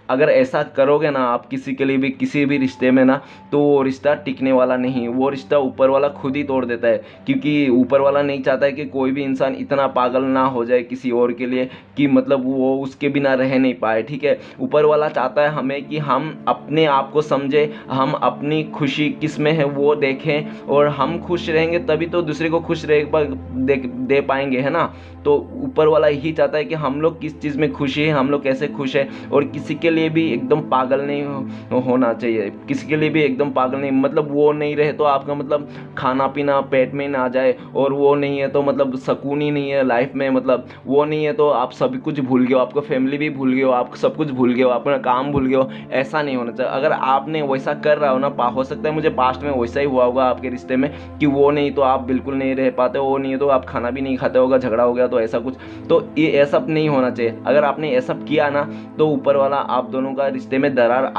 [SPEAKER 1] अगर ऐसा करोगे ना आप किसी के लिए भी किसी भी रिश्ते में ना, तो वो रिश्ता टिकने वाला नहीं, वो रिश्ता ऊपर वाला खुद ही तोड़ देता है। क्योंकि ऊपर वाला नहीं चाहता है कि कोई भी इंसान इतना पागल ना हो जाए किसी और के लिए कि मतलब वो उसके बिना रह नहीं पाए, ठीक है। ऊपर वाला चाहता है हमें कि हम अपने आप को समझे, हम अपनी खुशी किस में है वो देखें और हम खुश रहेंगे तभी तो दूसरे को खुश दे पाएंगे, है ना। तो ऊपर वाला यही चाहता है कि हम लोग किस चीज़ में खुशी है, हम लोग कैसे खुश है। और किसी के लिए भी एकदम पागल नहीं होना चाहिए, किसी के लिए भी एकदम पागल नहीं, मतलब वो नहीं रहे तो आपका मतलब खाना पीना पेट में ना जाए, और वो नहीं है तो मतलब सुकून ही नहीं है लाइफ में, मतलब वो नहीं है तो आप सब कुछ भूल गए हो, आपको फैमिली भी भूल गए हो, आप सब कुछ भूल गए हो, अपना काम भूल गए हो। ऐसा नहीं होना चाहिए। अगर आपने वैसा कर रहा हो ना, हो सकता है मुझे पास्ट में वैसा ही हुआ होगा आपके रिश्ते में कि वो नहीं तो आप बिल्कुल नहीं रह पाते, वो नहीं है तो आप खाना भी नहीं खाते होगा, झगड़ा हो गया तो ऐसा कुछ। तो ये सब नहीं होना चाहिए। अगर आपने ये सब किया ना तो ऊपर वाला आप दोनों का रिश्ते में दरार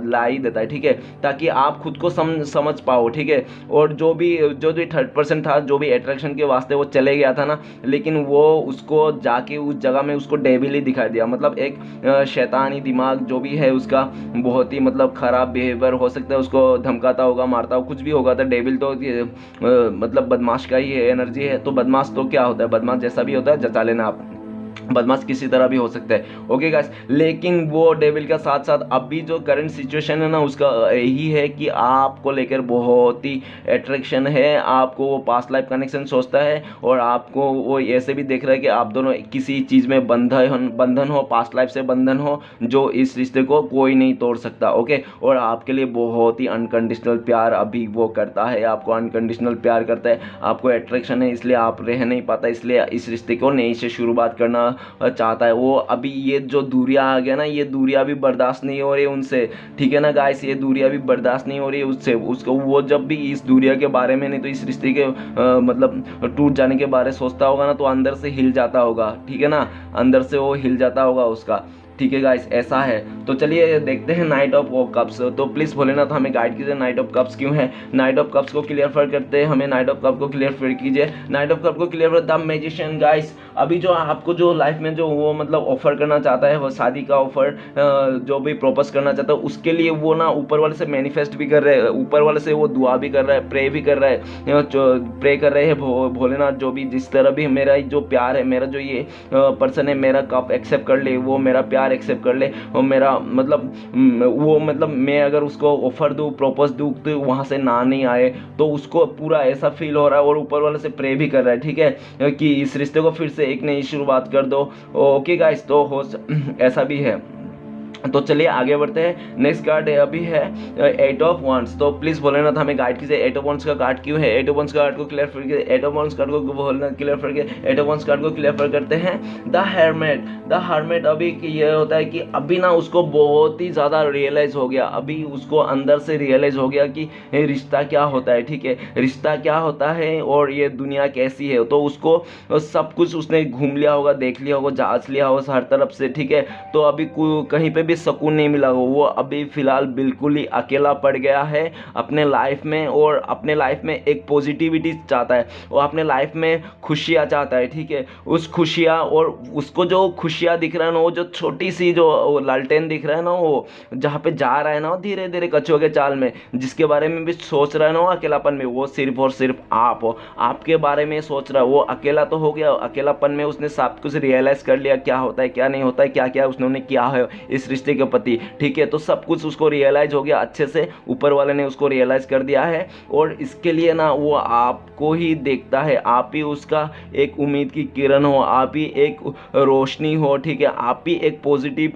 [SPEAKER 1] ला ही देता है, ठीक है, ताकि आप खुद को समझ पाओ, ठीक है। और जो भी थर्ड पर्सन था, जो भी अट्रैक्शन के वास्ते वो चले गया था ना, लेकिन वो उसको जाके उस जगह में उसको डेविल ही दिखाई दिया, मतलब एक शैतानी दिमाग जो भी है उसका, बहुत ही मतलब खराब बिहेवियर हो सकता है, उसको धमकाता होगा, मारता होगा, कुछ भी होगा। तो डेविल तो मतलब बदमाश का ही एनर्जी है। तो बदमाश तो क्या होता है, बदमाश जैसा भी होता है जचा लेना आप, बदमाश किसी तरह भी हो सकता है। ओके गाइस, लेकिन वो डेविल का साथ साथ अभी जो करंट सिचुएशन है ना उसका यही है कि आपको लेकर बहुत ही अट्रैक्शन है, आपको वो पास्ट लाइफ कनेक्शन सोचता है और आपको वो ऐसे भी देख रहा है कि आप दोनों किसी चीज़ में बंधन हो, पास्ट लाइफ से बंधन हो, जो इस रिश्ते को कोई नहीं तोड़ सकता। ओके, और आपके लिए बहुत ही अनकंडीशनल प्यार अभी वो करता है, आपको अनकंडीशनल प्यार करता है, आपको अट्रैक्शन है, इसलिए आप रह नहीं पाता, इसलिए इस रिश्ते को नई से शुरुआत करना चाहता है वो। अभी ये जो दूरियां आ गया ना, ये दूरियां भी बर्दाश्त नहीं हो रही उनसे, ठीक है ना गाइस, ये दूरियां भी बर्दाश्त नहीं हो रही है उससे, उसको वो जब भी इस दूरिया के बारे में नहीं तो इस रिश्ते के मतलब टूट जाने के बारे सोचता होगा ना तो अंदर से हिल जाता होगा, ठीक है ना, अंदर से वो हिल जाता होगा उसका, ठीक है गाइस, ऐसा है। तो चलिए देखते हैं नाइट ऑफ कप्स। तो प्लीज़ भोलेनाथ हमें गाइड कीजिए, नाइट ऑफ कप्स क्यों है, नाइट ऑफ कप्स को क्लियर करते हैं, हमें नाइट ऑफ कप को क्लियर कीजिए, नाइट ऑफ कप को क्लियर द मैजिशियन। गाइस अभी जो आपको जो लाइफ में जो वो मतलब ऑफर करना चाहता है, वो शादी का ऑफर जो भी प्रपोज करना चाहता है, उसके लिए वो ना ऊपर वाले से मैनिफेस्ट भी कर रहे हैं, ऊपर वाले से वो दुआ भी कर रहा है, प्रे भी कर रहा है, प्रे कर रहे हैं भोलेनाथ जो भी जिस तरह भी मेरा जो प्यार है, मेरा जो ये पर्सन है, मेरा कप एक्सेप्ट कर ले, वो मेरा प्यार एक्सेप्ट कर ले, और मेरा मतलब वो मतलब मैं अगर उसको ऑफर दूँ, प्रपोज दूँ तो वहाँ से ना नहीं आए, तो उसको पूरा ऐसा फील हो रहा है और ऊपर वाले से प्रे भी कर रहा है, ठीक है, कि इस रिश्ते को फिर से एक नई शुरुआत कर दो। ओके गाइस, तो ऐसा भी है। तो चलिए आगे बढ़ते हैं। नेक्स्ट कार्ड अभी है 8 ऑफ वंड्स। तो प्लीज़ भोलेनाथ हमें गाइड कीजिए 8 ऑफ वंड्स का कार्ड क्यों है, 8 ऑफ वंड्स का कार्ड को क्लियर करके 8 ऑफ वंड्स कार्ड को भोलेनाथ क्लियर करके 8 ऑफ वंड्स कार्ड को क्लियर करते हैं। द हर्मिट अभी ये होता है कि अभी ना उसको बहुत ही ज़्यादा रियलाइज़ हो गया, अभी उसको अंदर से रियलाइज़ हो गया कि रिश्ता क्या होता है, ठीक है, रिश्ता क्या होता है और ये दुनिया कैसी है। तो उसको सब कुछ उसने घूम लिया होगा, देख लिया होगा, जांच लिया होगा हर तरफ से, ठीक है। तो अभी कहीं पे भी सुकून नहीं मिला हो, वो अभी फिलहाल बिल्कुल ही अकेला पड़ गया है अपने लाइफ में, और अपने लाइफ में एक पॉजिटिविटी चाहता है, वो अपने लाइफ में खुशियाँ चाहता है, ठीक है। उस खुशियाँ और उसको जो खुशियाँ दिख रहा है ना, वो जो छोटी सी जो लालटेन दिख रहा है ना, वो जहाँ पे जा रहा है ना, वो धीरे धीरे कछुए के चाल में, जिसके बारे में भी सोच रहा है ना वो अकेलापन में, वो सिर्फ और सिर्फ आप हो, आपके बारे में सोच रहा है। वो अकेला तो हो गया, अकेलापन में उसने सब कुछ रियलाइज़ कर लिया क्या होता है क्या नहीं होता है, क्या क्या उसने किया है इस रिश्ते के प्रति, ठीक है। तो सब कुछ उसको रियलाइज हो गया अच्छे से, ऊपर वाले ने उसको रियलाइज कर दिया है। और इसके लिए ना वो आपको ही देखता है, आप ही उसका एक उम्मीद की किरण हो, आप ही एक रोशनी हो, ठीक है, आप ही एक पॉजिटिव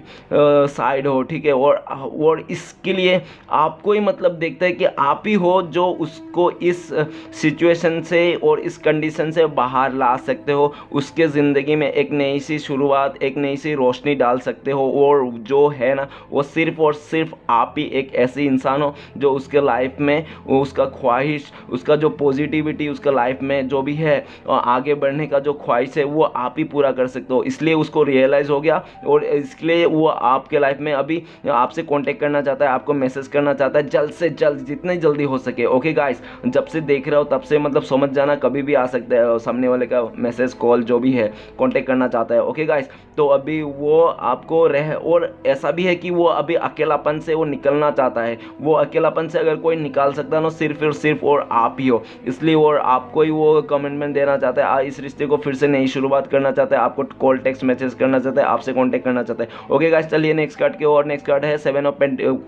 [SPEAKER 1] साइड हो, ठीक है। और इसके लिए आपको ही मतलब देखता है कि आप ही हो जो उसको इस सिचुएशन से और इस कंडीशन से बाहर ला सकते हो, उसके ज़िंदगी में एक नई सी शुरुआत, एक नई सी रोशनी डाल सकते हो। और जो है ना वो सिर्फ और सिर्फ आप ही एक ऐसी इंसान हो जो उसके लाइफ में उसका ख्वाहिश, उसका जो पॉजिटिविटी उसका लाइफ में जो भी है आगे बढ़ने का जो ख्वाहिश है वो आप ही पूरा कर सकते हो। इसलिए उसको रियलाइज़ हो गया और इसलिए वो आपके लाइफ में अभी आपसे कांटेक्ट करना चाहता है, आपको मैसेज करना चाहता है जल्द से जल्द, जितनी जल्दी हो सके। ओके गाइस, जब से देख रहे हो तब से मतलब समझ जाना, कभी भी आ सकता है सामने वाले का मैसेज, कॉल जो भी है, कांटेक्ट करना चाहता है। ओके गाइस, तो अभी वो आपको और ऐसा भी है कि वो अभी अकेलापन से वो निकलना चाहता है। वो अकेलापन से अगर कोई निकाल सकता है ना सिर्फ और आप ही हो, इसलिए और आपको ही वो कमिटमेंट देना चाहता है, इस रिश्ते को फिर से नई शुरुआत करना चाहता है, आपको कॉल टेक्स्ट मैसेज करना चाहता है, आपसे कांटेक्ट करना चाहता है। ओके गाइस, चलिए नेक्स्ट कार्ड की और नेक्स्ट कार्ड है 7 ऑफ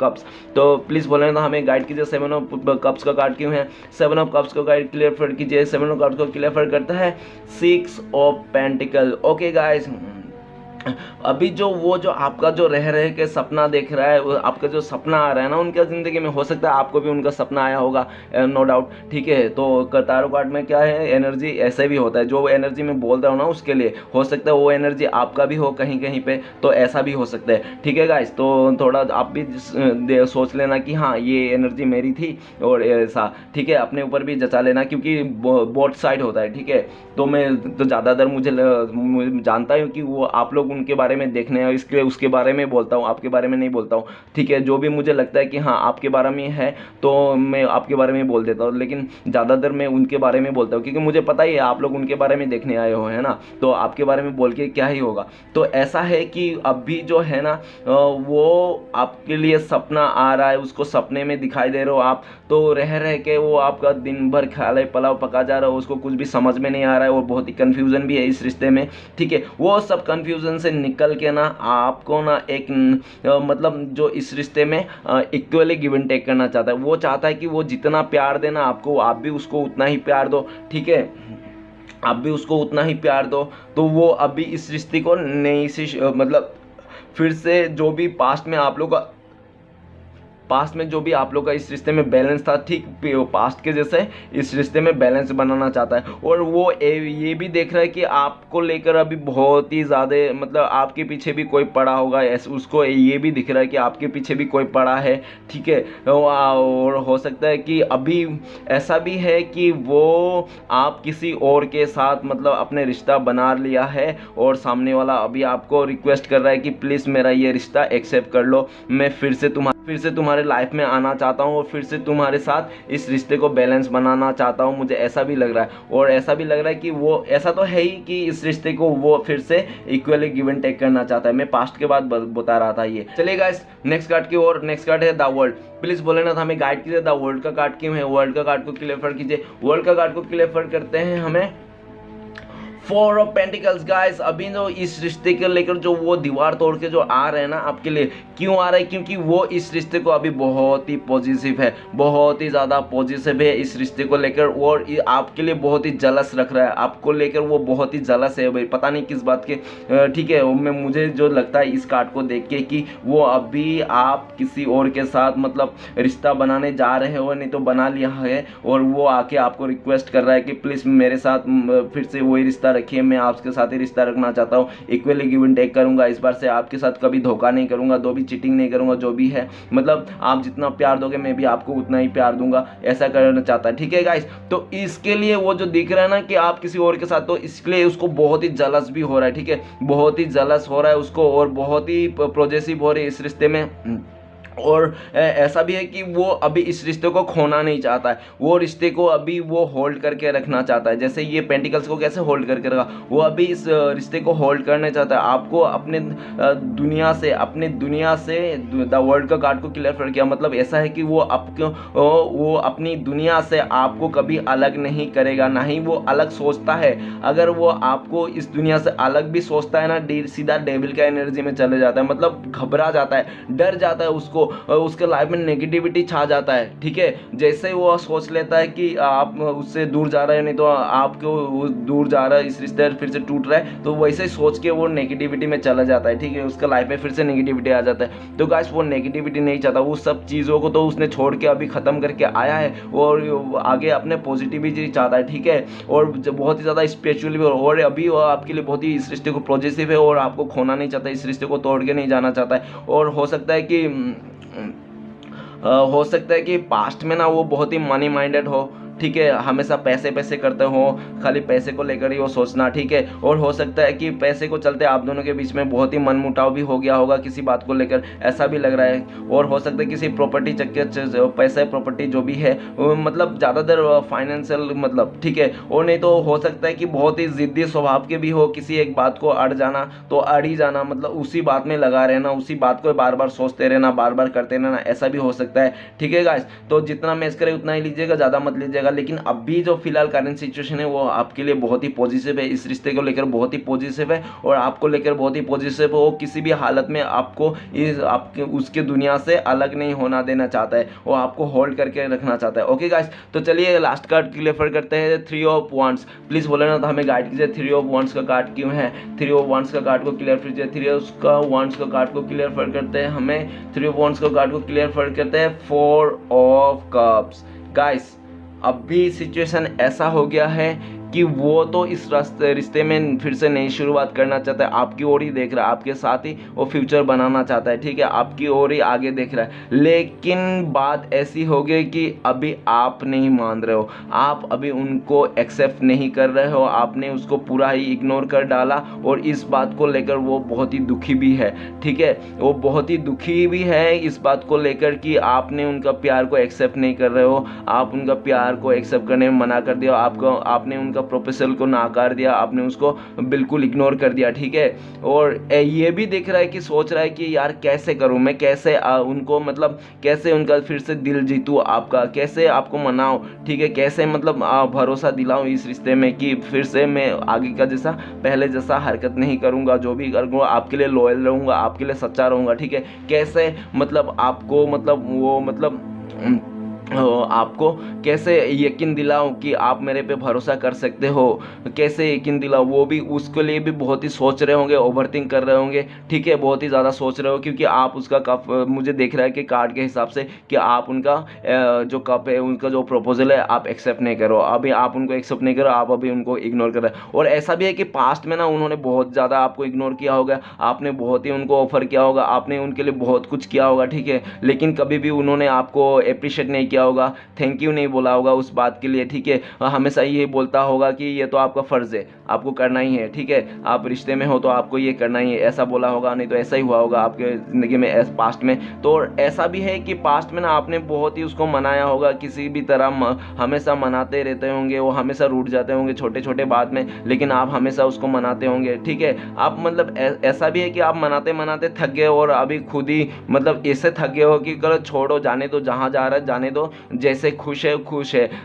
[SPEAKER 1] कप्स। तो प्लीज़ बोले ना हमें गाइड कीजिए 7 ऑफ कप्स का कार्ड क्यों है। 7 ऑफ कप्स को गाइड क्लियर कीजिए। 7 ऑफ कप्स को क्लियर करता है 6 ऑफ पेंटिकल। ओके गाइस, अभी जो आपका जो रह रहे के सपना देख रहा है, आपका जो सपना आ रहा है ना उनके ज़िंदगी में, हो सकता है आपको भी उनका सपना आया होगा, नो डाउट, ठीक है। तो तारो कार्ड में क्या है, एनर्जी ऐसे भी होता है, जो एनर्जी में बोल रहा हूँ ना उसके लिए हो सकता है वो एनर्जी आपका भी हो कहीं कहीं पे, तो ऐसा भी हो सकता है, ठीक है गाइस। तो थोड़ा आप भी सोच लेना कि हाँ ये एनर्जी मेरी थी और ऐसा, ठीक है, अपने ऊपर भी जचा लेना, क्योंकि बोथ साइड होता है, ठीक है। तो मैं तो ज़्यादातर मुझे जानता हूँ कि वो आप लोग उनके बारे में देखने हैं, इसके उसके बारे में बोलता हूँ, आपके बारे में नहीं बोलता हूँ, ठीक है। जो भी मुझे लगता है कि हाँ आपके बारे में है तो मैं आपके बारे में बोल देता हूँ, लेकिन ज़्यादातर मैं उनके बारे में बोलता हूँ, क्योंकि मुझे पता ही है आप लोग उनके बारे में देखने आए हो, है ना, तो आपके बारे में बोल के क्या ही होगा। तो ऐसा है कि अभी जो है ना वो आपके लिए सपना आ रहा है, उसको सपने में दिखाई दे रहे हो आप, तो रह के वो आपका दिन भर ख्याल पुलाव पका जा रहा है, उसको कुछ भी समझ में नहीं आ रहा है और बहुत ही कन्फ्यूज़न भी है इस रिश्ते में, ठीक है। वो सब कन्फ्यूज़न से निकल के ना आपको ना एक मतलब जो इस रिश्ते में इक्वली गिव एंड टेक करना चाहता है। वो चाहता है कि वो जितना प्यार देना आपको, आप भी उसको उतना ही प्यार दो, ठीक है, आप भी उसको उतना ही प्यार दो। तो वो अभी इस रिश्ते को नई सी मतलब फिर से जो भी पास्ट में जो भी आप लोग का इस रिश्ते में बैलेंस था, ठीक पास्ट के जैसे इस रिश्ते में बैलेंस बनाना चाहता है। और वो ये भी देख रहा है कि आपको लेकर अभी बहुत ही ज़्यादा मतलब आपके पीछे भी कोई पड़ा होगा, उसको ये भी दिख रहा है कि आपके पीछे भी कोई पड़ा है, ठीक है। और हो सकता है कि अभी ऐसा भी है कि वो आप किसी और के साथ मतलब अपने रिश्ता बना लिया है और सामने वाला अभी आपको रिक्वेस्ट कर रहा है कि प्लीज़ मेरा ये रिश्ता एक्सेप्ट कर लो, मैं फिर से तुम्हारे लाइफ में आना चाहता हूँ और फिर से तुम्हारे साथ इस रिश्ते को बैलेंस बनाना चाहता हूँ। मुझे ऐसा भी लग रहा है, और ऐसा भी लग रहा है कि वो ऐसा तो है ही कि इस रिश्ते को वो फिर से इक्वली गिव एंड टेक करना चाहता है। मैं पास्ट के बाद बता रहा था ये। चलिए गाइस नेक्स्ट कार्ड की ओर। नेक्स्ट कार्ड है द वर्ल्ड। प्लीज बोले ना था हमें गाइड कीजिए द वर्ल्ड का कार्ड क्यों है। वर्ल्ड का कार्ड को क्लियर कीजिए। वर्ल्ड का कार्ड को क्लियर करते हैं हमें 4 ऑफ पेंटिकल्स। गाइस अभी जो इस रिश्ते को लेकर जो वो दीवार तोड़ के जो आ रहे हैं ना आपके लिए, क्यों आ रहा है, क्योंकि वो इस रिश्ते को अभी बहुत ही पॉजिटिव है, बहुत ही ज़्यादा पॉजिटिव है इस रिश्ते को लेकर, और आपके लिए बहुत ही जलस रख रहा है, आपको लेकर वो बहुत ही जलस है भाई, पता नहीं किस बात के, ठीक है। मुझे जो लगता है इस कार्ड को देख के कि वो अभी आप किसी और के साथ मतलब रिश्ता बनाने जा रहे हो, नहीं तो बना लिया है, और वो आके आपको रिक्वेस्ट कर रहा है कि प्लीज़ मेरे साथ फिर से वही रिश्ता रखिए, मैं आपके साथ ही रिश्ता रखना चाहता हूँ, इक्वली गिव एंड टेक करूंगा, इस बार से आपके साथ कभी धोखा नहीं करूंगा, दो भी चीटिंग नहीं करूंगा, जो भी है मतलब आप जितना प्यार दोगे मैं भी आपको उतना ही प्यार दूंगा, ऐसा करना चाहता है, ठीक है गाइस। तो इसके लिए वो जो दिख रहा है ना कि आप किसी और के साथ, तो इसके लिए उसको बहुत ही जलस भी हो रहा है, ठीक है, बहुत ही जलस हो रहा है उसको, और बहुत ही पॉजिटिव हो रही है इस रिश्ते में। और ऐसा भी है कि वो अभी इस रिश्ते को खोना नहीं चाहता है, वो रिश्ते को अभी वो होल्ड करके रखना चाहता है। जैसे ये पेंटिकल्स को कैसे होल्ड करके रखा, वो अभी इस रिश्ते को होल्ड करना चाहता है। आपको अपने दुनिया से द वर्ल्ड का कार्ड को क्लियर कर किया, मतलब ऐसा है कि वो अपनी दुनिया से आपको कभी अलग नहीं करेगा, ना ही वो अलग सोचता है। अगर वो आपको इस दुनिया से अलग भी सोचता है ना, सीधा डेविल का एनर्जी में चले जाता है, मतलब घबरा जाता है, डर जाता है, उसको उसके लाइफ में नेगेटिविटी छा जाता है। ठीक है, जैसे वो सोच लेता है कि आप उससे दूर जा रहे हैं, नहीं तो आपको वो दूर जा रहा है, इस रिश्ते फिर से टूट रहा है, तो वैसे ही सोच के वो नेगेटिविटी में चला जाता है। ठीक है, उसका लाइफ में फिर से नेगेटिविटी आ जाता है। तो गाइस वो नेगेटिविटी नहीं चाहता, वो सब चीज़ों को तो उसने छोड़ के अभी ख़त्म करके आया है और आगे अपने पॉजिटिविटी चाहता है। ठीक है, और बहुत ही ज़्यादा स्पिरिचुअली, और अभी वो आपके लिए बहुत ही इस रिश्ते को पॉजिटिव है और आपको खोना नहीं चाहता, इस रिश्ते को तोड़ के नहीं जाना चाहता है। और हो सकता है कि पास्ट में ना वो बहुत ही मनी माइंडेड हो। ठीक है, हमेशा पैसे पैसे करते हो, खाली पैसे को लेकर ही वो सोचना। ठीक है, और हो सकता है कि पैसे को चलते आप दोनों के बीच में बहुत ही मनमुटाव भी हो गया होगा किसी बात को लेकर, ऐसा भी लग रहा है। और हो सकता है किसी प्रॉपर्टी चक्कर, पैसे प्रॉपर्टी जो भी है, मतलब ज़्यादातर फाइनेंशियल, मतलब ठीक है। और नहीं तो हो सकता है कि बहुत ही ज़िद्दी स्वभाव के भी हो, किसी एक बात को अड़ जाना तो अड़ ही जाना, मतलब उसी बात में लगा रहना, उसी बात को बार बार सोचते रहना, बार बार करते रहना, ऐसा भी हो सकता है। ठीक है गाइस, तो जितना मैच करे उतना ही लीजिएगा, ज़्यादा मत लीजिएगा। लेकिन अभी जो फिलहाल करंट सिचुएशन है वो आपके लिए बहुत ही पॉजिटिव है, इस रिश्ते को लेकर बहुत ही पॉजिटिव है और आपको लेकर बहुत ही पॉजिटिव है। वो किसी भी हालत में आपको आपके उसके दुनिया से अलग नहीं होना देना चाहता है, वो आपको होल्ड करके रखना चाहता है। ओके गाइस, तो चलिए लास्ट कार्ड क्लियर करते हैं, 3 ऑफ वांड्स। प्लीज़ बोले ना तो हमें गाइड कीजिए, 3 ऑफ वांड्स का कार्ड क्यों है, 3 ऑफ वांड्स का कार्ड को क्लियर कीजिए, 3 ऑफ वांड्स का कार्ड को क्लियर करते हैं हमें, 3 ऑफ वांड्स का कार्ड को क्लियर करते हैं, 4 ऑफ कप्स। गाइस अभी सिचुएशन ऐसा हो गया है कि वो तो इस रिश्ते में फिर से नई शुरुआत करना चाहता है, आपकी ओर ही देख रहा है, आपके साथ ही वो फ्यूचर बनाना चाहता है। ठीक है, आपकी ओर ही आगे देख रहा है। लेकिन बात ऐसी हो गई कि अभी आप नहीं मान रहे हो, आप अभी उनको एक्सेप्ट नहीं कर रहे हो, आपने उसको पूरा ही इग्नोर कर डाला और इस बात को लेकर वो बहुत ही दुखी भी है। ठीक है, वो बहुत ही दुखी भी है इस बात को लेकर कि आपने उनका प्यार को एक्सेप्ट नहीं कर रहे हो, आप उनका प्यार को एक्सेप्ट करने में मना कर दिया, आपने उनका प्रोपोजल को नाकार दिया, आपने उसको बिल्कुल इग्नोर कर दिया। ठीक है, और ये भी दिख रहा है कि सोच रहा है कि यार कैसे करूं मैं, कैसे उनको, मतलब कैसे उनका फिर से दिल जीतूं, आपका कैसे आपको मनाऊं। ठीक है, कैसे मतलब भरोसा दिलाऊं इस रिश्ते में कि फिर से मैं आगे का जैसा पहले जैसा हरकत नहीं करूंगा, जो भी करूंगा आपके लिए लॉयल रहूंगा, आपके लिए सच्चा रहूंगा। ठीक है, कैसे मतलब आपको मतलब वो मतलब आपको कैसे यकीन दिलाऊं कि आप मेरे पे भरोसा कर सकते हो, कैसे यकीन दिलाऊं, वो भी उसके लिए भी बहुत ही सोच रहे होंगे, ओवरथिंक कर रहे होंगे। ठीक है, बहुत ही ज़्यादा सोच रहे हो क्योंकि आप उसका मुझे देख रहा है कि कार्ड के हिसाब से कि आप उनका जो कप है, उनका जो प्रपोजल है आप एक्सेप्ट नहीं करो, अभी आप उनको एक्सेप्ट नहीं करो, आप अभी उनको इग्नोर कर रहे हो। और ऐसा भी है कि पास्ट में ना उन्होंने बहुत ज़्यादा आपको इग्नोर किया होगा, आपने बहुत ही उनको ऑफर किया होगा, आपने उनके लिए बहुत कुछ किया होगा। ठीक है, लेकिन कभी भी उन्होंने आपको अप्रिशिएट नहीं किया होगा, थैंक यू नहीं बोला होगा उस बात के लिए। ठीक है, हमेशा ये बोलता होगा कि ये तो आपका फ़र्ज़ है, आपको करना ही है। ठीक है, आप रिश्ते में हो तो आपको ये करना ही है, ऐसा बोला होगा, नहीं तो ऐसा ही हुआ होगा आपके ज़िंदगी में पास्ट में। तो ऐसा भी है कि पास्ट में ना आपने बहुत ही उसको मनाया होगा, किसी भी तरह हमेशा मनाते रहते होंगे, वो हमेशा रूठ जाते होंगे छोटे छोटे बात में, लेकिन आप हमेशा उसको मनाते होंगे। ठीक है, आप मतलब ऐसा भी है कि आप मनाते मनाते थक गए और अभी खुद ही मतलब ऐसे थक गए हो कि करो छोड़ो, जाने दो, जहाँ जा रहा है जाने दो, जैसे खुश है,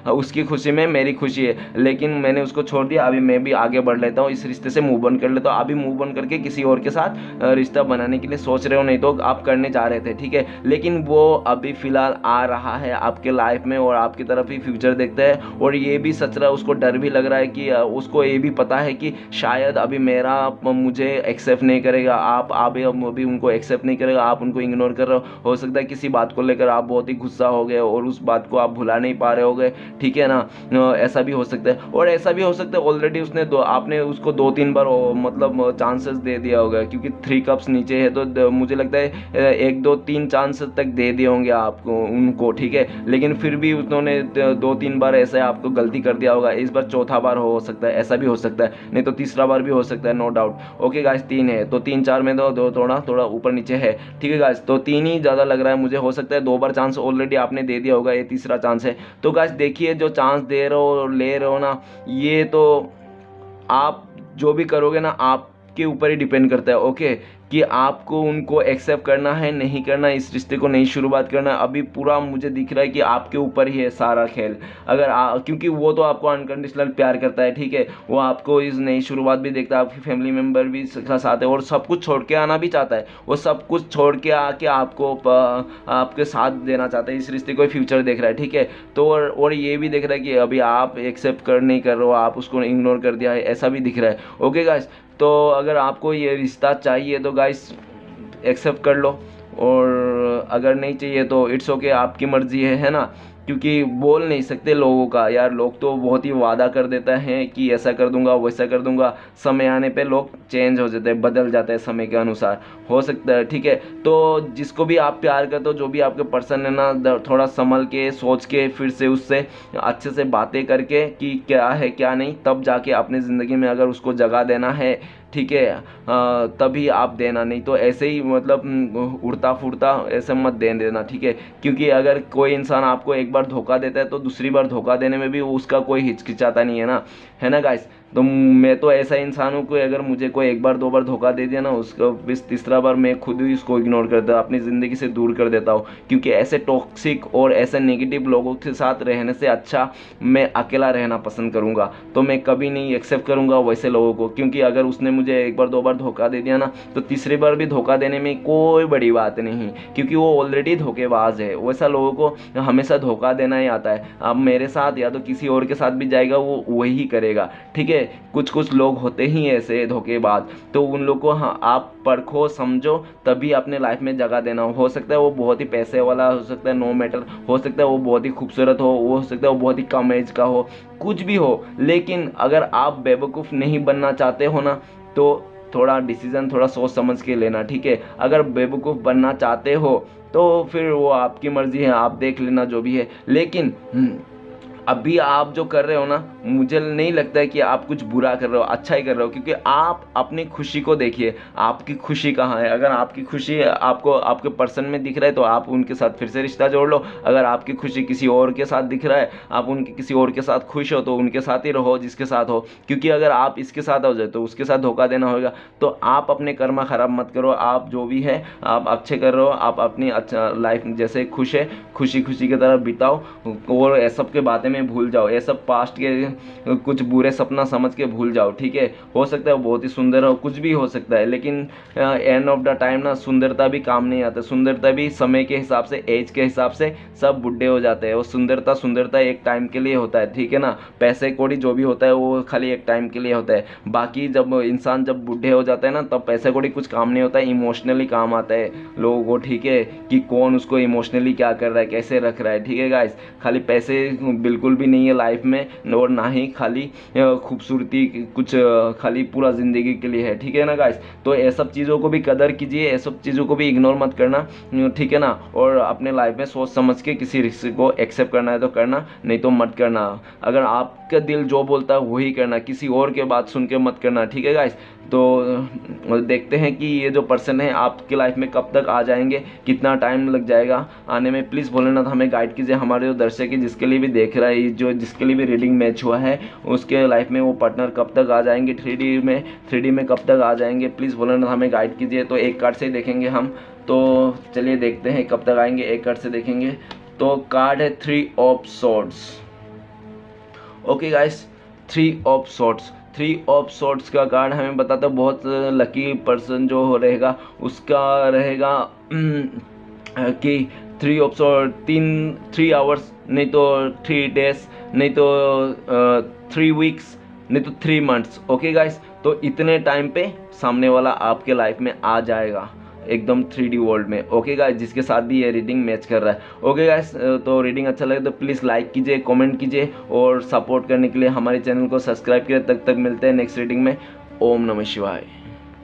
[SPEAKER 1] उसकी खुशी में मेरी खुशी है, लेकिन मैंने उसको छोड़ दिया, अभी मैं भी आगे बढ़ लेता हूँ, इस रिश्ते से मूव ऑन कर लेता हूँ। अभी मूव ऑन करके किसी और के साथ रिश्ता बनाने के लिए सोच रहे हो, नहीं तो आप करने जा रहे थे। ठीक है, लेकिन वो अभी फिलहाल आ रहा है आपके लाइफ में और आपकी तरफ ही फ्यूचर देखता है, और ये भी सच रहा है, उसको डर भी लग रहा है कि उसको ये भी पता है कि शायद अभी मुझे एक्सेप्ट नहीं करेगा, आप अभी उनको एक्सेप्ट नहीं करेगा, आप उनको इग्नोर कर रहे हो सकता है किसी बात को लेकर आप बहुत ही गुस्सा हो गए और उस बात को आप भुला नहीं पा रहे होगे, ठीक है ना। ऐसा भी हो सकता है, और ऐसा भी हो सकता है ऑलरेडी उसने आपने उसको 2-3 बार मतलब चांसेस दे दिया होगा, क्योंकि 3 कप्स नीचे है तो मुझे लगता है 1-2-3 चांसेस तक दे दिए होंगे आपको उनको, ठीक है। लेकिन फिर भी उन्होंने 2-3 बार ऐसे आपको गलती कर दिया होगा। इस बार चौथा बार हो सकता है, ऐसा भी हो सकता है, नहीं तो तीसरा बार भी हो सकता है, नो डाउट। ओके गाइस, 3 है तो 3-4 में तो थोड़ा थोड़ा ऊपर नीचे है, ठीक है गाइस। तो 3 ही ज़्यादा लग रहा है मुझे। हो सकता है 2 बार चांस ऑलरेडी आपने दे दिया होगा, ये तीसरा चांस है। तो गाइस देखिए, जो चांस दे रहे हो ले रहे हो ना, ये तो आप जो भी करोगे ना आपके ऊपर ही डिपेंड करता है, ओके, कि आपको उनको एक्सेप्ट करना है नहीं करना, इस रिश्ते को नई शुरुआत करना। अभी पूरा मुझे दिख रहा है कि आपके ऊपर ही है सारा खेल। अगर क्योंकि वो तो आपको अनकंडीशनल प्यार करता है, ठीक है, वो आपको इस नई शुरुआत भी देखता है, आपकी फैमिली मेम्बर भी साथ है, और सब कुछ छोड़ के आना भी चाहता है। वो सब कुछ छोड़ के आके आपको आपके साथ देना चाहता है, इस रिश्ते को फ्यूचर देख रहा है, ठीक है। तो और ये भी देख रहा है कि अभी आप एक्सेप्ट नहीं कर रहे हो, आप उसको इग्नोर कर दिया है, ऐसा भी दिख रहा है। ओके गाइस, तो अगर आपको ये रिश्ता चाहिए तो गाइस एक्सेप्ट कर लो, और अगर नहीं चाहिए तो इट्स ओके, आपकी मर्जी है ना। क्योंकि बोल नहीं सकते लोगों का, यार लोग तो बहुत ही वादा कर देता है कि ऐसा कर दूंगा वैसा कर दूंगा, समय आने पे लोग चेंज हो जाते हैं, बदल जाते हैं समय के अनुसार, हो सकता है, ठीक है। तो जिसको भी आप प्यार करते हो, जो भी आपके पर्सन है ना, थोड़ा संभल के सोच के फिर से उससे अच्छे से बातें करके कि क्या है क्या नहीं, तब जाके अपनी ज़िंदगी में अगर उसको जगह देना है, ठीक है, तभी आप देना, नहीं तो ऐसे ही मतलब उड़ता फुड़ता ऐसे मत दे देना, ठीक है। क्योंकि अगर कोई इंसान आपको एक बार धोखा देता है तो दूसरी बार धोखा देने में भी उसका कोई हिचकिचाता नहीं है ना गाइस। तो मैं तो ऐसा इंसान हूँ कि अगर मुझे कोई एक बार 2 बार धोखा दे दिया ना, उसको फिर तीसरा बार मैं खुद ही उसको इग्नोर कर देता हूँ, अपनी ज़िंदगी से दूर कर देता हूँ। क्योंकि ऐसे टॉक्सिक और ऐसे नेगेटिव लोगों के साथ रहने से अच्छा मैं अकेला रहना पसंद करूँगा। तो मैं कभी नहीं एक्सेप्ट करूँगा वैसे लोगों को, क्योंकि अगर उसने मुझे एक बार 2 बार धोखा दे दिया ना, तो तीसरी बार भी धोखा देने में कोई बड़ी बात नहीं, क्योंकि वो ऑलरेडी धोखेबाज है। वैसा लोगों को हमेशा धोखा देना ही आता है। अब मेरे साथ या तो किसी और के साथ भी जाएगा, वो वही करेगा, ठीक है। कुछ लोग होते ही ऐसे धोखेबाज, तो उन लोग को हाँ आप परखो समझो, तभी अपने लाइफ में जगह देना। हो सकता है वो बहुत ही पैसे वाला, हो सकता है नो मैटर, हो सकता है वो बहुत ही खूबसूरत हो सकता है वो बहुत ही कम एज का हो, कुछ भी हो। लेकिन अगर आप बेवकूफ़ नहीं बनना चाहते हो ना, तो थोड़ा डिसीजन थोड़ा सोच समझ के लेना, ठीक है। अगर बेवकूफ़ बनना चाहते हो तो फिर वो आपकी मर्ज़ी है, आप देख लेना जो भी है। लेकिन अभी आप जो कर रहे हो ना, मुझे नहीं लगता है कि आप कुछ बुरा कर रहे हो, अच्छा ही कर रहे हो, क्योंकि आप अपनी खुशी को देखिए, आपकी खुशी कहाँ है। अगर आपकी खुशी आपको आपके पर्सन में दिख रहा है तो आप उनके साथ फिर से रिश्ता जोड़ लो। अगर आपकी खुशी किसी और के साथ दिख रहा है, आप उनके किसी और के साथ खुश हो, तो उनके साथ ही रहो जिसके साथ हो। क्योंकि अगर आप इसके साथ हो जाए तो उसके साथ धोखा देना होगा। तो आप अपने कर्म खराब मत करो, आप जो भी है आप अच्छे कर रहे हो, आप अपनी अच्छा लाइफ जैसे खुश है खुशी की तरह बिताओ, और ये सब के बातें में भूल जाओ, ये सब पास्ट के कुछ बुरे सपना समझ के भूल जाओ, ठीक है। हो सकता है वो बहुत ही सुंदर हो, कुछ भी हो सकता है, लेकिन एंड ऑफ द टाइम ना सुंदरता भी काम नहीं आता। सुंदरता भी समय के हिसाब से, एज के हिसाब से सब बुढ़े हो जाते हैं। वो सुंदरता एक टाइम के लिए होता है, ठीक है ना। पैसे कौड़ी जो भी होता है वो खाली एक टाइम के लिए होता है। बाकी जब इंसान जब बुढ़े हो जाता है ना, तब पैसे कौड़ी कुछ काम नहीं होता है, इमोशनली काम आता है लोगों को, ठीक है, कि कौन उसको इमोशनली क्या कर रहा है, कैसे रख रहा है, ठीक है गाइस। खाली पैसे बिल्कुल भी नहीं है लाइफ में, और ना ही खाली खूबसूरती कुछ खाली पूरा ज़िंदगी के लिए है, ठीक है ना गाइस। तो ये सब चीज़ों को भी कदर कीजिए, ये सब चीज़ों को भी इग्नोर मत करना, ठीक है ना। और अपने लाइफ में सोच समझ के किसी रिश्ते को एक्सेप्ट करना है तो करना, नहीं तो मत करना। अगर आपका दिल जो बोलता है वही करना, किसी और के बात सुन के मत करना, ठीक है गाइस। तो देखते हैं कि ये जो पर्सन है आपकी लाइफ में कब तक आ जाएंगे, कितना टाइम लग जाएगा आने में। प्लीज़ भोलेनाथ हमें गाइड कीजिए। हमारे जो दर्शक है, जिसके लिए भी देख रहा है, जो जिसके लिए भी रीडिंग मैच हुआ है, उसके लाइफ में वो पार्टनर कब तक आ जाएंगे, 3D में कब तक आ जाएंगे, प्लीज़ भोलेनाथ हमें गाइड कीजिए। तो एक कार्ड से ही देखेंगे हम, तो चलिए देखते हैं कब तक आएंगे। एक कार्ड से देखेंगे तो कार्ड है 3 of swords. Okay guys, 3 of swords. 3 of swords का कार्ड हमें बताता है बहुत लकी पर्सन जो हो रहेगा उसका रहेगा कि 3 ऑफ सॉर्ड 3 आवर्स, नहीं तो 3 डेज, नहीं तो 3 वीक्स, नहीं तो 3 मंथ्स। ओके गाइस, तो इतने टाइम पे सामने वाला आपके लाइफ में आ जाएगा, एकदम 3D वर्ल्ड में। ओके गाइस, जिसके साथ भी ये रीडिंग मैच कर रहा है। ओके गाइस, तो रीडिंग अच्छा लगे तो प्लीज़ लाइक कीजिए, कमेंट कीजिए और सपोर्ट करने के लिए हमारे चैनल को सब्सक्राइब कीजिए। तब तक मिलते हैं नेक्स्ट रीडिंग में। ओम नमः शिवाय।